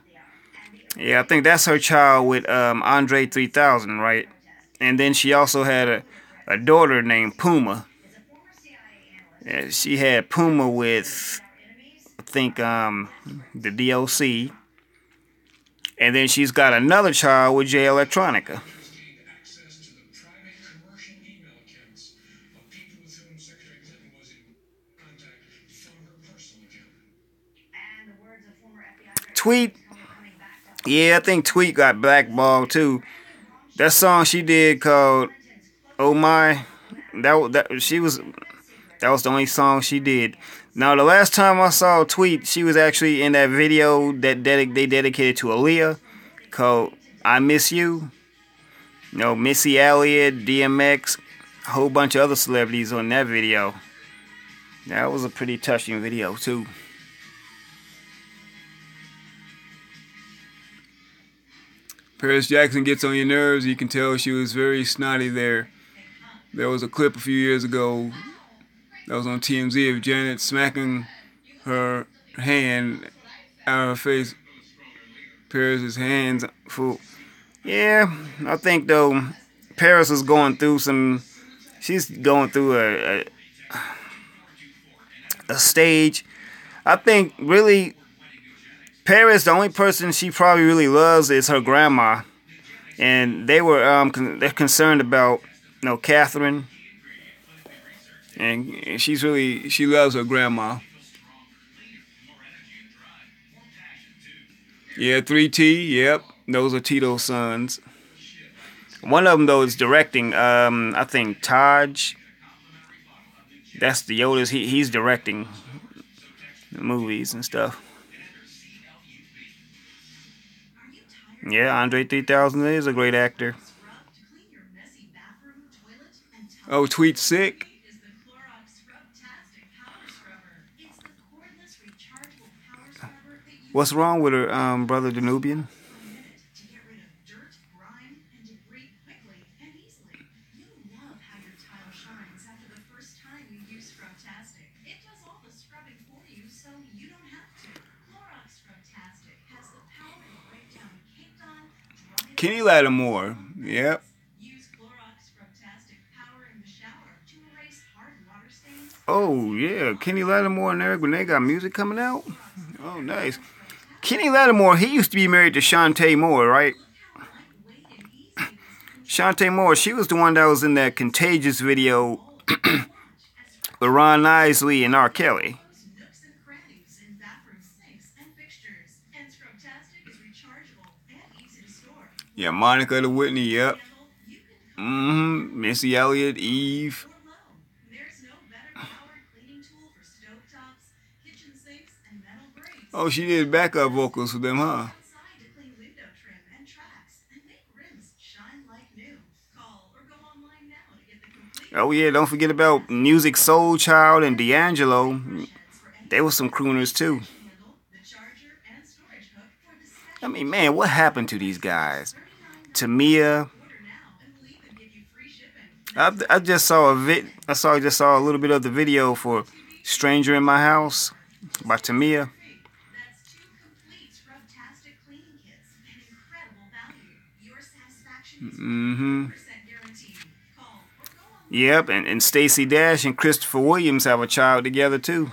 Yeah, I think that's her child with Andre 3000, right? And then she also had a daughter named Puma. Yeah, she had Puma with, I think, the DOC. And then she's got another child with Jay Electronica. Tweet. Yeah, I think Tweet got blackballed too. That song she did called "Oh My," that was the only song she did. Now the last time I saw Tweet, she was actually in that video that they dedicated to Aaliyah called "I Miss You." You know, Missy Elliott, DMX, a whole bunch of other celebrities on that video. That was a pretty touching video too. Paris Jackson gets on your nerves. You can tell she was very snotty there. There was a clip a few years ago that was on TMZ of Janet smacking her hand out of her face. Paris's hands full. Yeah, I think though Paris is going through she's going through a stage. I think really Paris, the only person she probably really loves is her grandma, and they're concerned about Catherine, and she loves her grandma. Yeah, 3T. Yep, those are Tito's sons. One of them though is directing. I think Taj. That's the oldest. He's directing the movies and stuff. Yeah, Andre 3000 is a great actor. Oh, Tweet sick. What's wrong with her, brother Danubian? Kenny Lattimore. Yep. Oh, yeah. Kenny Lattimore and Eric Benet got music coming out? Oh, nice. Kenny Lattimore, he used to be married to Shantae Moore, right? Shantae Moore, she was the one that was in that Contagious video with Ron Isley and R. Kelly. Yeah, Monica the Whitney, yep. Missy Elliott, Eve. Oh, she did backup vocals for them, huh? Oh yeah, don't forget about Musiq Soulchild and D'Angelo. They were some crooners too. I mean, man, what happened to these guys? Tamia. I just saw a little bit of the video for "Stranger in My House" by Tamia. Yep, and Stacey Dash and Christopher Williams have a child together too.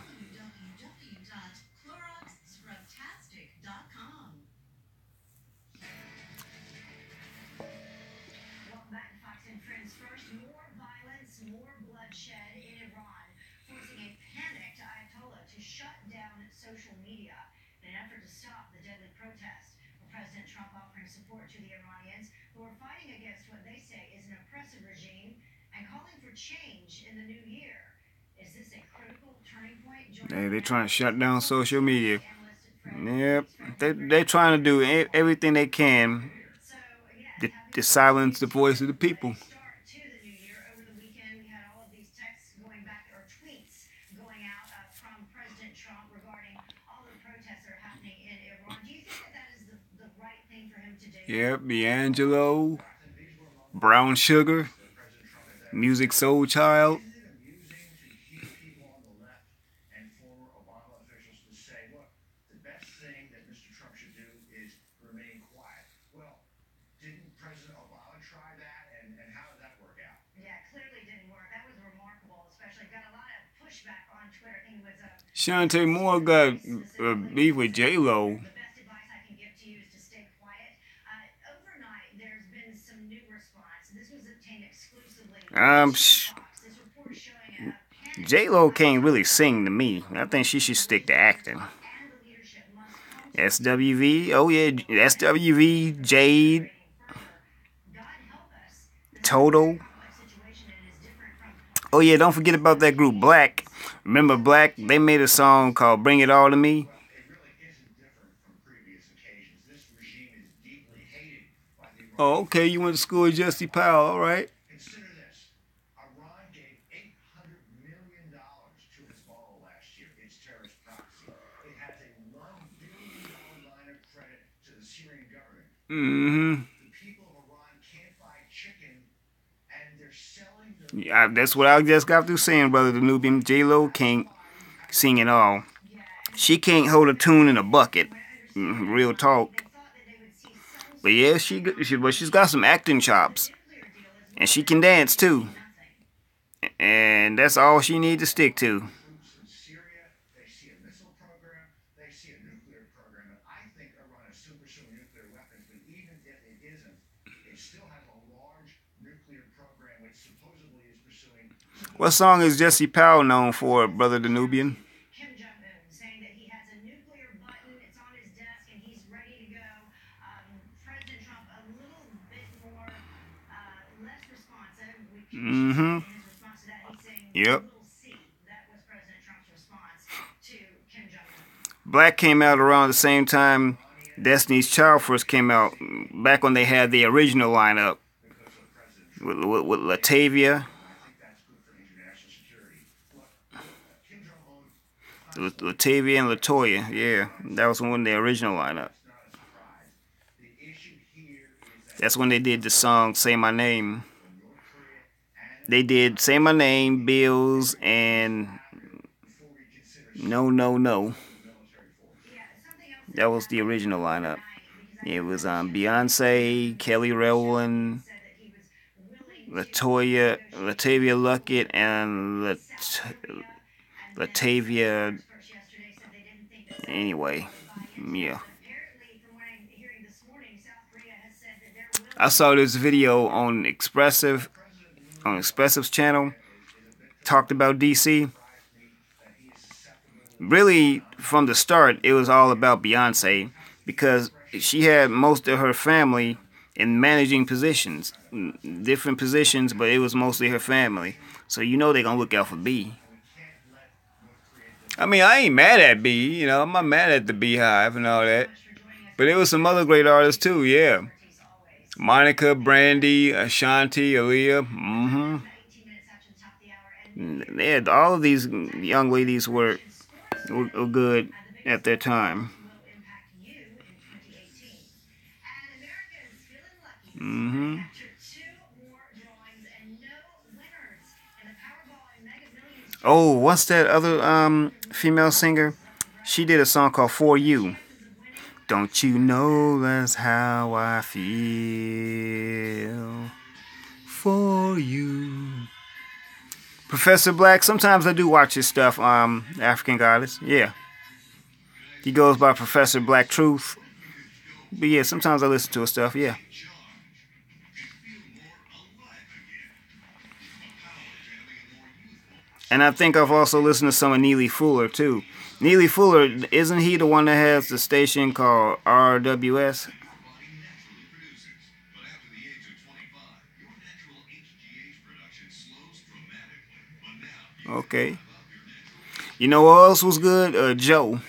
Social media in an effort to stop the deadly protest. President Trump offering support to the Iranians who are fighting against what they say is an oppressive regime and calling for change in the new year. Is this a critical turning point? Hey, they're trying to shut down social media. Yep, they're trying to do everything they can to silence the voice of the people. Yep, D'Angelo, Brown Sugar, Musiq Soulchild. Didn't President Obama try that, and how did that work out? Yeah, clearly didn't work. That was remarkable, especially got a lot of pushback on Twitter. I think it was Shantae Moore got beef with J-Lo. The best advice I can give to you is to stay quiet. Overnight, there's been some new response. This was obtained exclusively. J-Lo can't really sing to me. I think she should stick to acting. SWV, oh yeah, SWV, Jade, Toto. Oh yeah, don't forget about that group Black. Remember Black? They made a song called "Bring It All to Me." Oh, okay, you went to school with Jesse Powell, all right. Consider this. Iran gave $800 million to Hezbollah last year, its terrorist proxy. It has a $1 billion line of credit to the Syrian government. The people of Iran can't buy chicken, and they're selling them. Yeah, that's what I just got through saying, brother. The Nubian J-Lo can't sing at all. She can't hold a tune in a bucket. Real talk. But yeah, she's got some acting chops, and she can dance too. And that's all she needs to stick to. What song is Jesse Powell known for, brother the Nubian? Yep. Black came out around the same time Destiny's Child first came out, back when they had the original lineup with Latavia. Latavia and Latoya, yeah, that was one of the original lineup. That's when they did the song "Say My Name." They did "Say My Name," "Bills," and "No No No." That was the original lineup. It was Beyonce, Kelly Rowland, Latavia Luckett, and Latavia. Anyway, yeah. I saw this video on Expressive's channel, talked about DC. Really, from the start, it was all about Beyonce because she had most of her family in managing positions, different positions, but it was mostly her family. So you know they're gonna look out for B. I mean, I ain't mad at B, I'm not mad at the Beehive and all that. But there was some other great artists too, yeah. Monica, Brandy, Ashanti, Aaliyah. Yeah, all of these young ladies were good at their time. Oh, what's that other female singer? She did a song called For You. Don't you know that's how I feel for you. Professor Black, sometimes I do watch his stuff, African Goddess, yeah. He goes by Professor Black Truth. But yeah, sometimes I listen to his stuff, yeah. And I think I've also listened to some of Neely Fuller, too. Neely Fuller, isn't he the one that has the station called RWS? Okay. You know what else was good? Joe.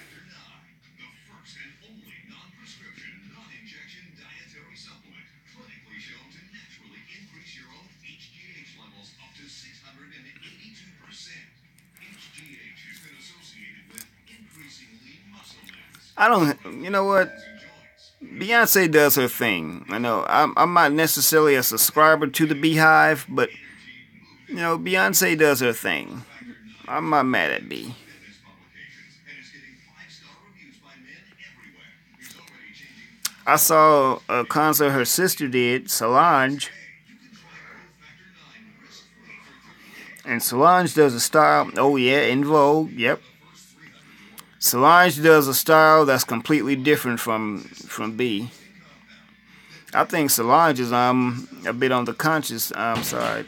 I don't, you know what? Beyonce does her thing. I know I'm not necessarily a subscriber to the Beehive, but Beyonce does her thing. I'm not mad at B. I saw a concert her sister did, Solange. And Solange does a style, oh yeah, In Vogue, yep. Solange does a style that's completely different from B. I think Solange is a bit on the conscious side.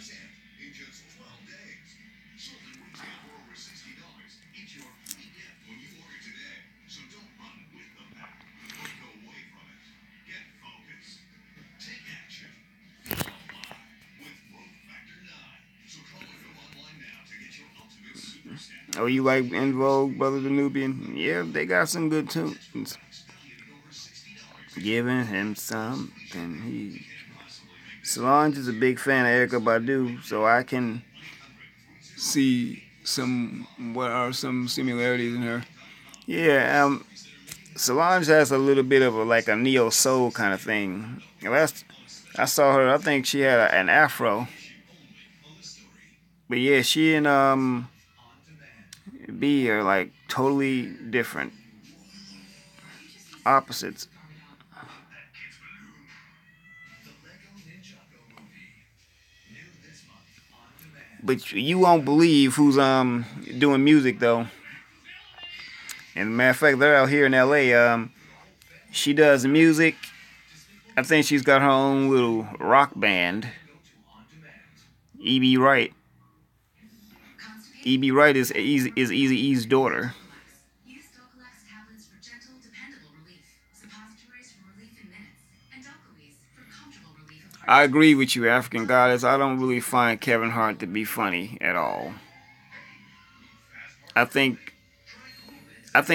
Oh, you like In Vogue, Brother the Nubian? Yeah, they got some good tunes. Giving him something. Solange is a big fan of Erykah Badu, so I can see what are some similarities in her. Yeah, Solange has a little bit of a neo soul kind of thing. I saw her. I think she had an afro. But yeah, she and B are like totally different, opposites. But you won't believe who's doing music though. And matter of fact, they're out here in LA. She does music. I think she's got her own little rock band. E.B. Wright. E.B. Wright is Eazy-E's daughter. I agree with you, African Goddess. I don't really find Kevin Hart to be funny at all. I think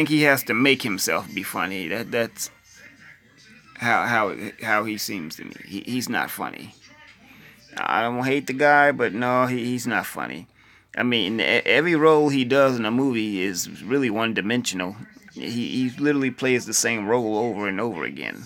he has to make himself be funny. That's how he seems to me. He's not funny. I don't hate the guy, but no, he's not funny. I mean, every role he does in a movie is really one-dimensional. He literally plays the same role over and over again.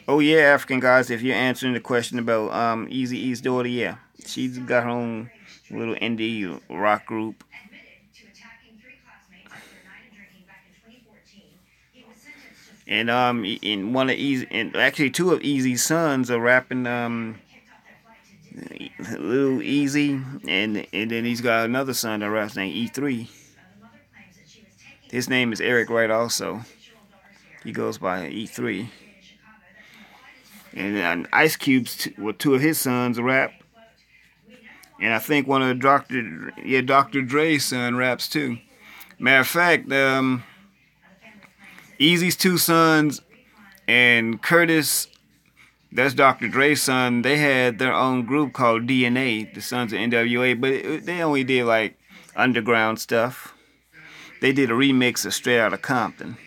Oh yeah, African guys, if you're answering the question about Eazy-E's daughter, yeah, she's got her own little indie rock group. And in one of Easy, and actually two of Easy's sons are rapping Little Easy, and then he's got another son that raps named E3. His name is Eric Wright also. He goes by E3. And Ice Cube's with two of his sons rap. And I think one of Dr. Dre's son raps too. Matter of fact, Easy's two sons and Curtis, that's Dr. Dre's son, they had their own group called DNA, the Sons of NWA, but they only did like underground stuff. They did a remix of Straight Outta Compton.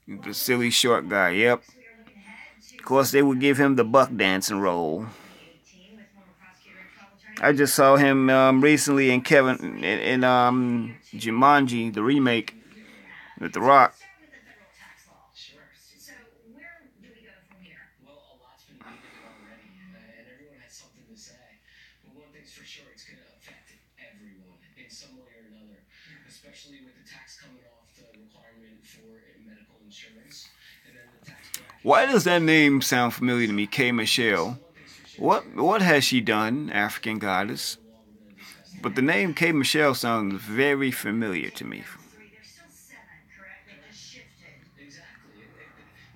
The silly short guy, yep. Of course, they would give him the buck dancing role. I just saw him recently in Jumanji, the remake with The Rock. Especially with the tax coming off the requirement for medical insurance. And then the tax bracket. Why does that name sound familiar to me, K. Michelle? What has she done, African goddess? But the name K. Michelle sounds very familiar to me. Exactly.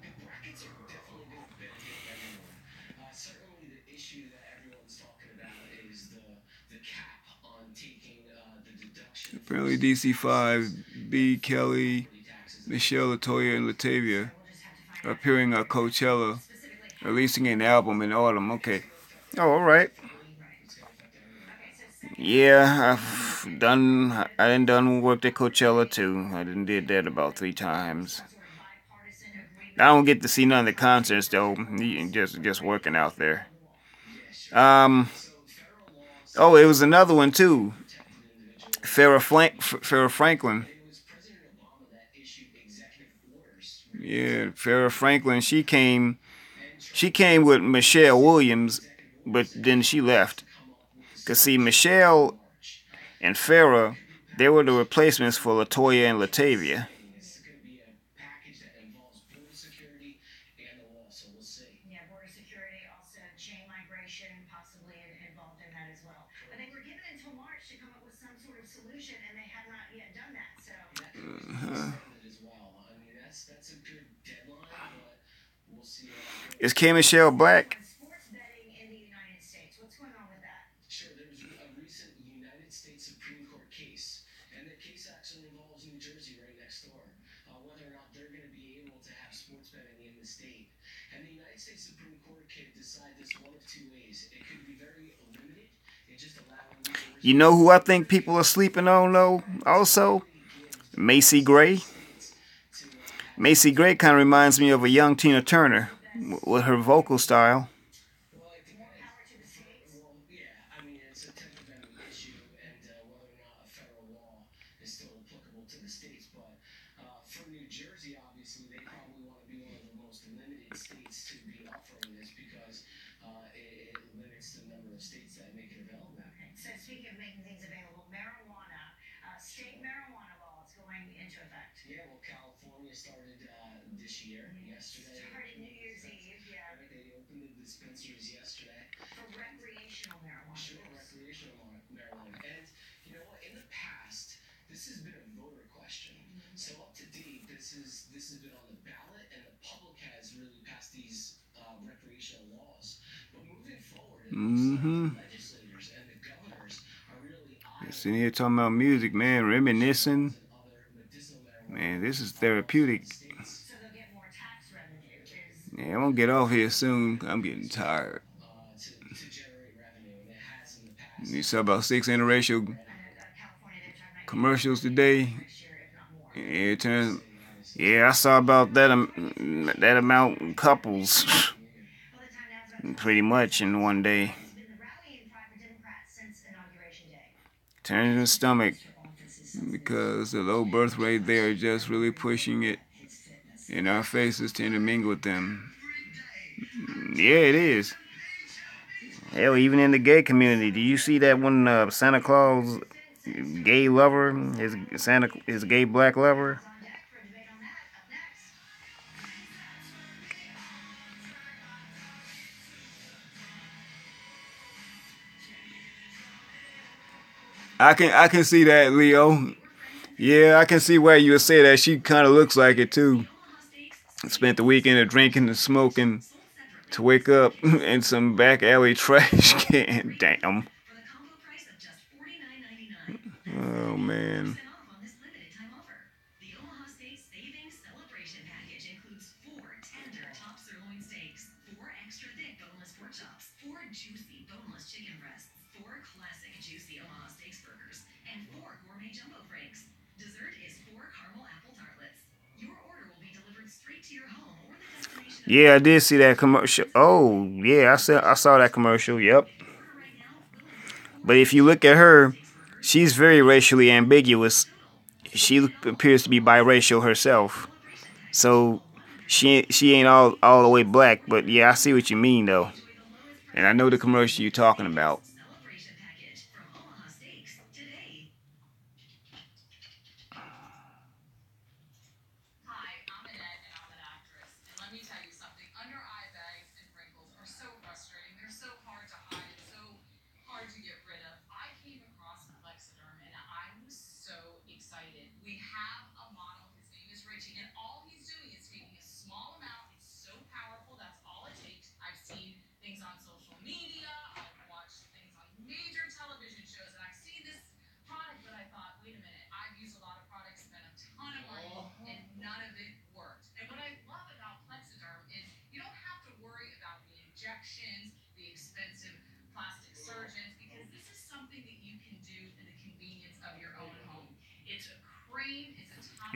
The brackets are definitely going to benefit everyone. Certainly the issue that everyone's talking about is the cap on taking the deduction. Apparently DC5, B. Kelly, Michelle, Latoya, and Latavia are appearing at Coachella, releasing an album in autumn. Okay. Oh, all right. Yeah, I done worked at Coachella too. I did that about 3 times. I don't get to see none of the concerts though. Just working out there. Oh, it was another one too. Farrah Franklin. Yeah, Farrah Franklin. She came with Michelle Williams, but then she left. Cause see, Michelle and Farrah, they were the replacements for Latoya and Latavia. Yeah, border security, also chain migration, possibly involved in that as well. But they were given until March to come up with some sort of solution, and they have not yet done that. So that could be extended as well. I mean, that's a good deadline, but we'll see. Is K. Michelle black? Sports betting in the United States. What's going on with that? Sure, there was a recent United States Supreme Court case, and the case actually involves New Jersey right next door. Whether or not they're going to be able to have sports betting in the state. And the United States Supreme Court could decide this one of two ways. It could be very limited and just allowing New Jersey. You know who I think people are sleeping on though? Also, Macy Gray. Macy Gray kind of reminds me of a young Tina Turner with her vocal style. Well, I think more power to the states. Well, yeah, I mean, it's a 10th Amendment issue, and whether or not a federal law is still applicable to the states. But for New Jersey, obviously, they probably want to be one of the most limited states to be offering this because it limits the number of states that make it available. Okay. So speaking of making things available, marijuana, state marijuana law is going into effect. Yeah, well, California started this year, yesterday. Started New Year's Eve, yeah. Right, they opened the dispensaries yesterday. For recreational marijuana. Sure, recreational marijuana. And you know what? In the past, this has been a voter question. So up to date, this has been on the ballot, and the public has really passed these recreational laws. But moving forward, the legislators and the governors are really Sitting here talking about music, man, reminiscing. Man, this is therapeutic. so they'll get more tax revenue. Yeah, I'm gonna get off here soon. I'm getting tired. To generate revenue, and it has in the past. You saw about 6 interracial commercials today. Yeah, it turns. Yeah, I saw about that amount in couples, pretty much in one day. Turns in the stomach because the low birth rate there is just really pushing it in our faces to intermingle with them. Yeah, it is. Hell, even in the gay community, do you see that one Santa Claus gay lover, his gay black lover? I can see that, Leo. Yeah, I can see why you would say that. She kind of looks like it too. Spent the weekend of drinking and smoking to wake up in some back alley trash can. Damn. Oh man. Yeah, I did see that commercial. Oh, yeah, I saw that commercial. Yep. But if you look at her, she's very racially ambiguous. She appears to be biracial herself. So she ain't all the way black, but yeah, I see what you mean though. And I know the commercial you're talking about.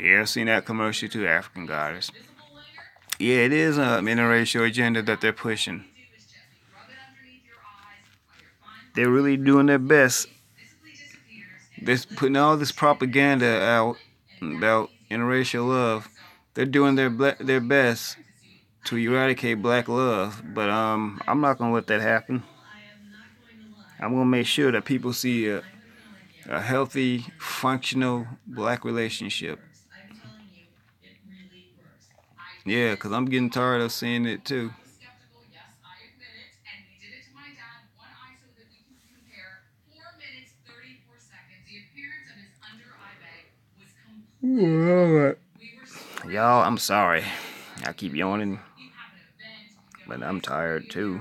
Yeah, I've seen that commercial too, African Goddess. Yeah, it is an interracial agenda that they're pushing. They're really doing their best. They're putting all this propaganda out about interracial love. They're doing their best to eradicate black love, but I'm not gonna let that happen. I'm gonna make sure that people see a healthy, functional black relationship. Yeah, cause I'm getting tired of seeing it too. Y'all, I'm sorry. I keep yawning, but I'm tired too.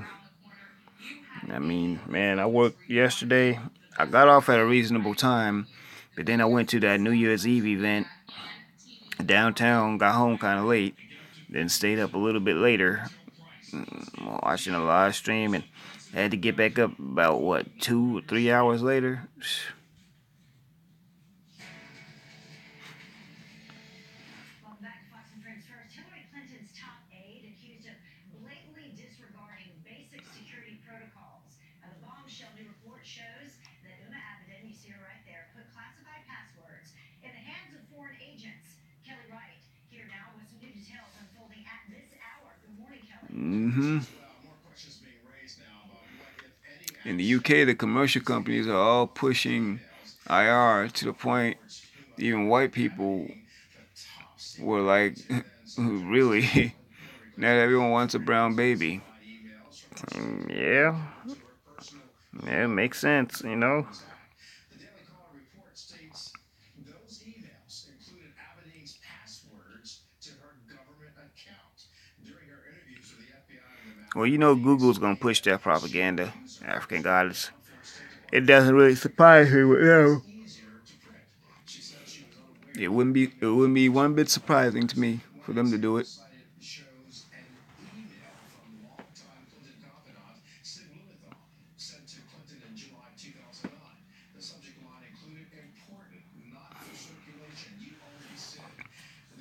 I mean, man, I worked yesterday. I got off at a reasonable time, but then I went to that New Year's Eve event downtown, got home kind of late, then stayed up a little bit later, watching a live stream, and had to get back up about, what, 2 or 3 hours later? Mm-hmm. In the UK, the commercial companies are all pushing IR to the point even white people were like, really? Not everyone wants a brown baby. Yeah, yeah, it makes sense, you know? The Daily Caller report states those emails included Abedin's passwords to her government account. During her interviews with the FBI and the Well, you know Google's gonna push that propaganda, African Goddess. It doesn't really surprise me, but no. It wouldn't be one bit surprising to me for them to do it. shows an email from longtime Clinton confidant Sid Lumenthal sent to Clinton in July 2009. The subject line included important, not for circulation. You only Sid.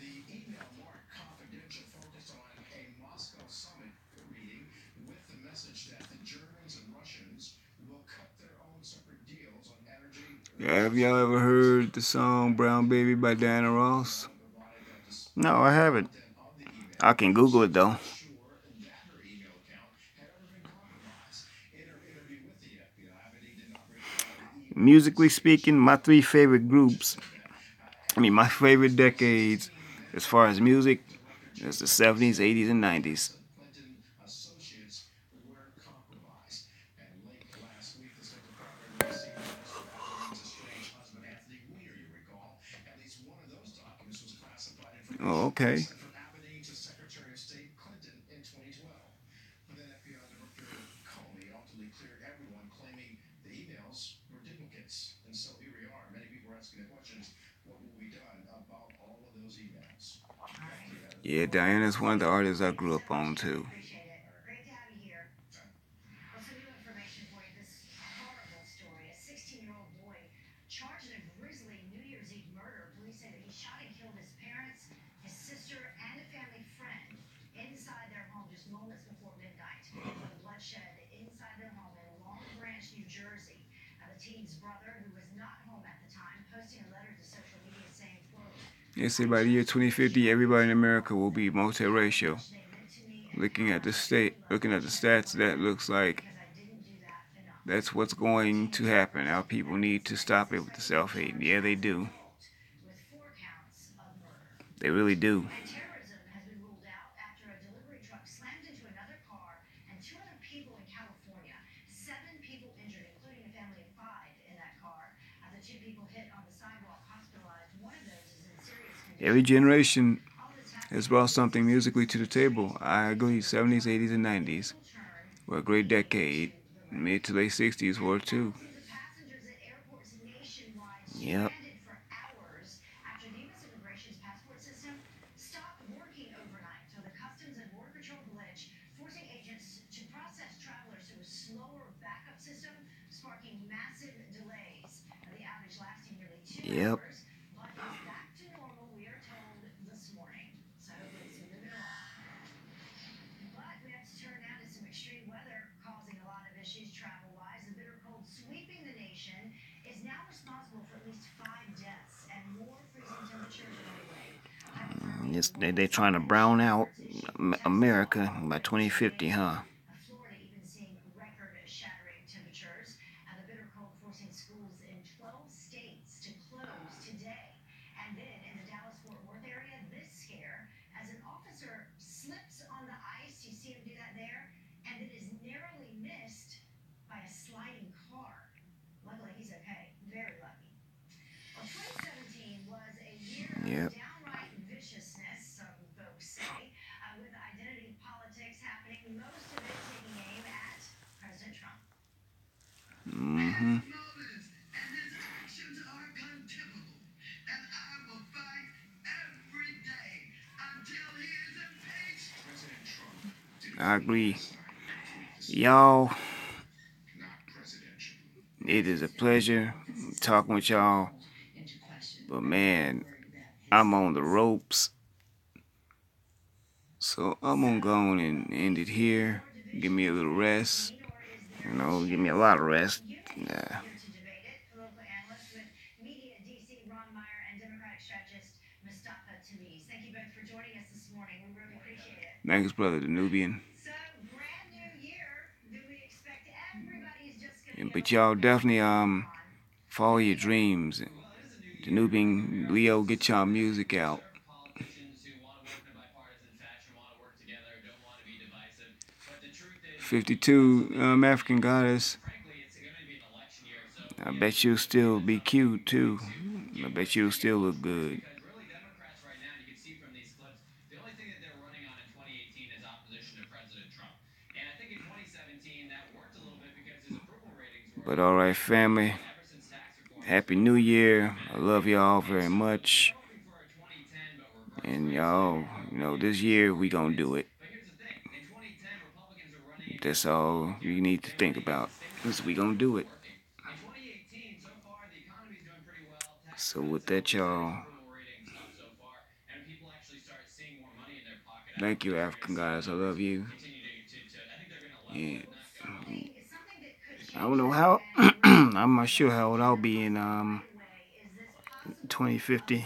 The email marked confidential focused on a Moscow summit meeting with the message that the Germans and Russians will cut their own separate deals on energy. Have y'all ever heard the song Brown Baby by Diana Ross? No, I haven't. I can Google it though. Musically speaking, my three favorite groups, my favorite decades as far as music is the 70s, 80s, and 90s. Clinton associates were compromised. And late last week, the State Department released emails from Abidene's estranged husband, Anthony Weiner, you recall. At least one of those documents was classified Oh, information okay. sent from Aberdeen to Secretary of State Clinton in 2012. But then FBI Director Comey ultimately cleared everyone, claiming the emails were duplicates. And so here we are. Many people are asking the questions, what will be done about all of those emails? Yeah, Diana's one of the artists I grew up on too. Appreciate it. Great to have you here. Well, some new information for you. This horrible story. A 16-year-old boy charged in a grisly New Year's Eve murder. Police say that he shot and killed his parents, his sister, and a family friend inside their home just moments before midnight. The bloodshed inside their home in Long Branch, New Jersey. The teen's brother, who was not home at the time, posting a letter to social media saying, quote, They say by the year 2050, everybody in America will be multiracial. Looking at the stats, that looks like that's what's going to happen. Our people need to stop it with the self-hate. Yeah, they do. They really do. and terrorism has been ruled out after a delivery truck slammed into another car and two other people in California. 7 people injured, including a family of 5 in that car. The 2 people hit on the sidewalk hospitalized. One of those is in serious condition. Every generation has brought something musically to the table. I agree. 70s, 80s, and 90s were a great decade. Mid to late 60s were too. Passengers at airports nationwide Yep. stranded for hours after the U.S. Immigration's passport system stopped working overnight. So the Customs and Border Patrol glitch, forcing agents to process travelers through a slower backup system, sparking massive delays. The outage lasting nearly 2 Yep. hours, but is back to normal, we are told this morning. So hopefully it's moving along. But we have to turn now to some extreme weather causing a lot of issues travel-wise. The bitter cold sweeping the nation is now responsible for at least 5 deaths and more freezing temperatures on the way. They're trying to brown out America by 2050, huh? Florida even seeing record-shattering temperatures. The bitter cold forcing schools in 12 states to close today. And then in the Dallas-Fort Worth area, this scare as an officer slips on the ice. You see him do that there, and then is narrowly missed by a sliding car. Luckily, he's okay. Very lucky. Well, 2017 was a year Yep. of downright viciousness, some folks say, with identity politics happening, most of it taking aim at President Trump. Mm-hmm. Motives and his actions are contemptible, and I will fight every day until he is impeached. President Trump. I agree. Y'all, Not presidential. it is a pleasure talking with y'all. But man, I'm on the ropes. So I'm gonna go on and end it here. Give me a little rest. Give me a lot of rest. Here to debate it, political analyst with Media DC, Ron Meyer, and Democratic strategist Mustafa Tamiz. Thank you both for joining us this morning. We really appreciate it. Thanks, brother, the Nubian. So, brand new year. Do we expect everybody's just going to But y'all definitely follow your dreams. The Nubian, Leo, get y'all music out. 52, African Goddess. I bet you'll still be cute too. I bet you'll still look good. But alright, family. Happy New Year. I love y'all very much. And y'all, this year we gonna do it. That's all you need to think about. Is we gonna do it. So with that, y'all, thank you, African guys. I love you. And I don't know how. I'm not sure how old I'll be in 2050.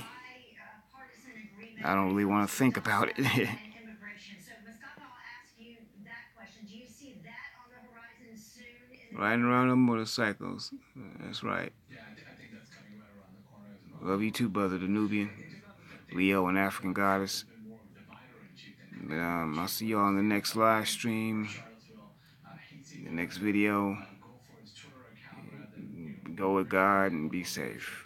I don't really want to think about it. immigration. So, Mustafa, I'll ask you that question. Do you see that on the horizon? something soon. Riding around on motorcycles. That's right. Love you too, brother, the Nubian. Leo, an African goddess. But, I'll see y'all on the next live stream. The next video. Go with God and be safe.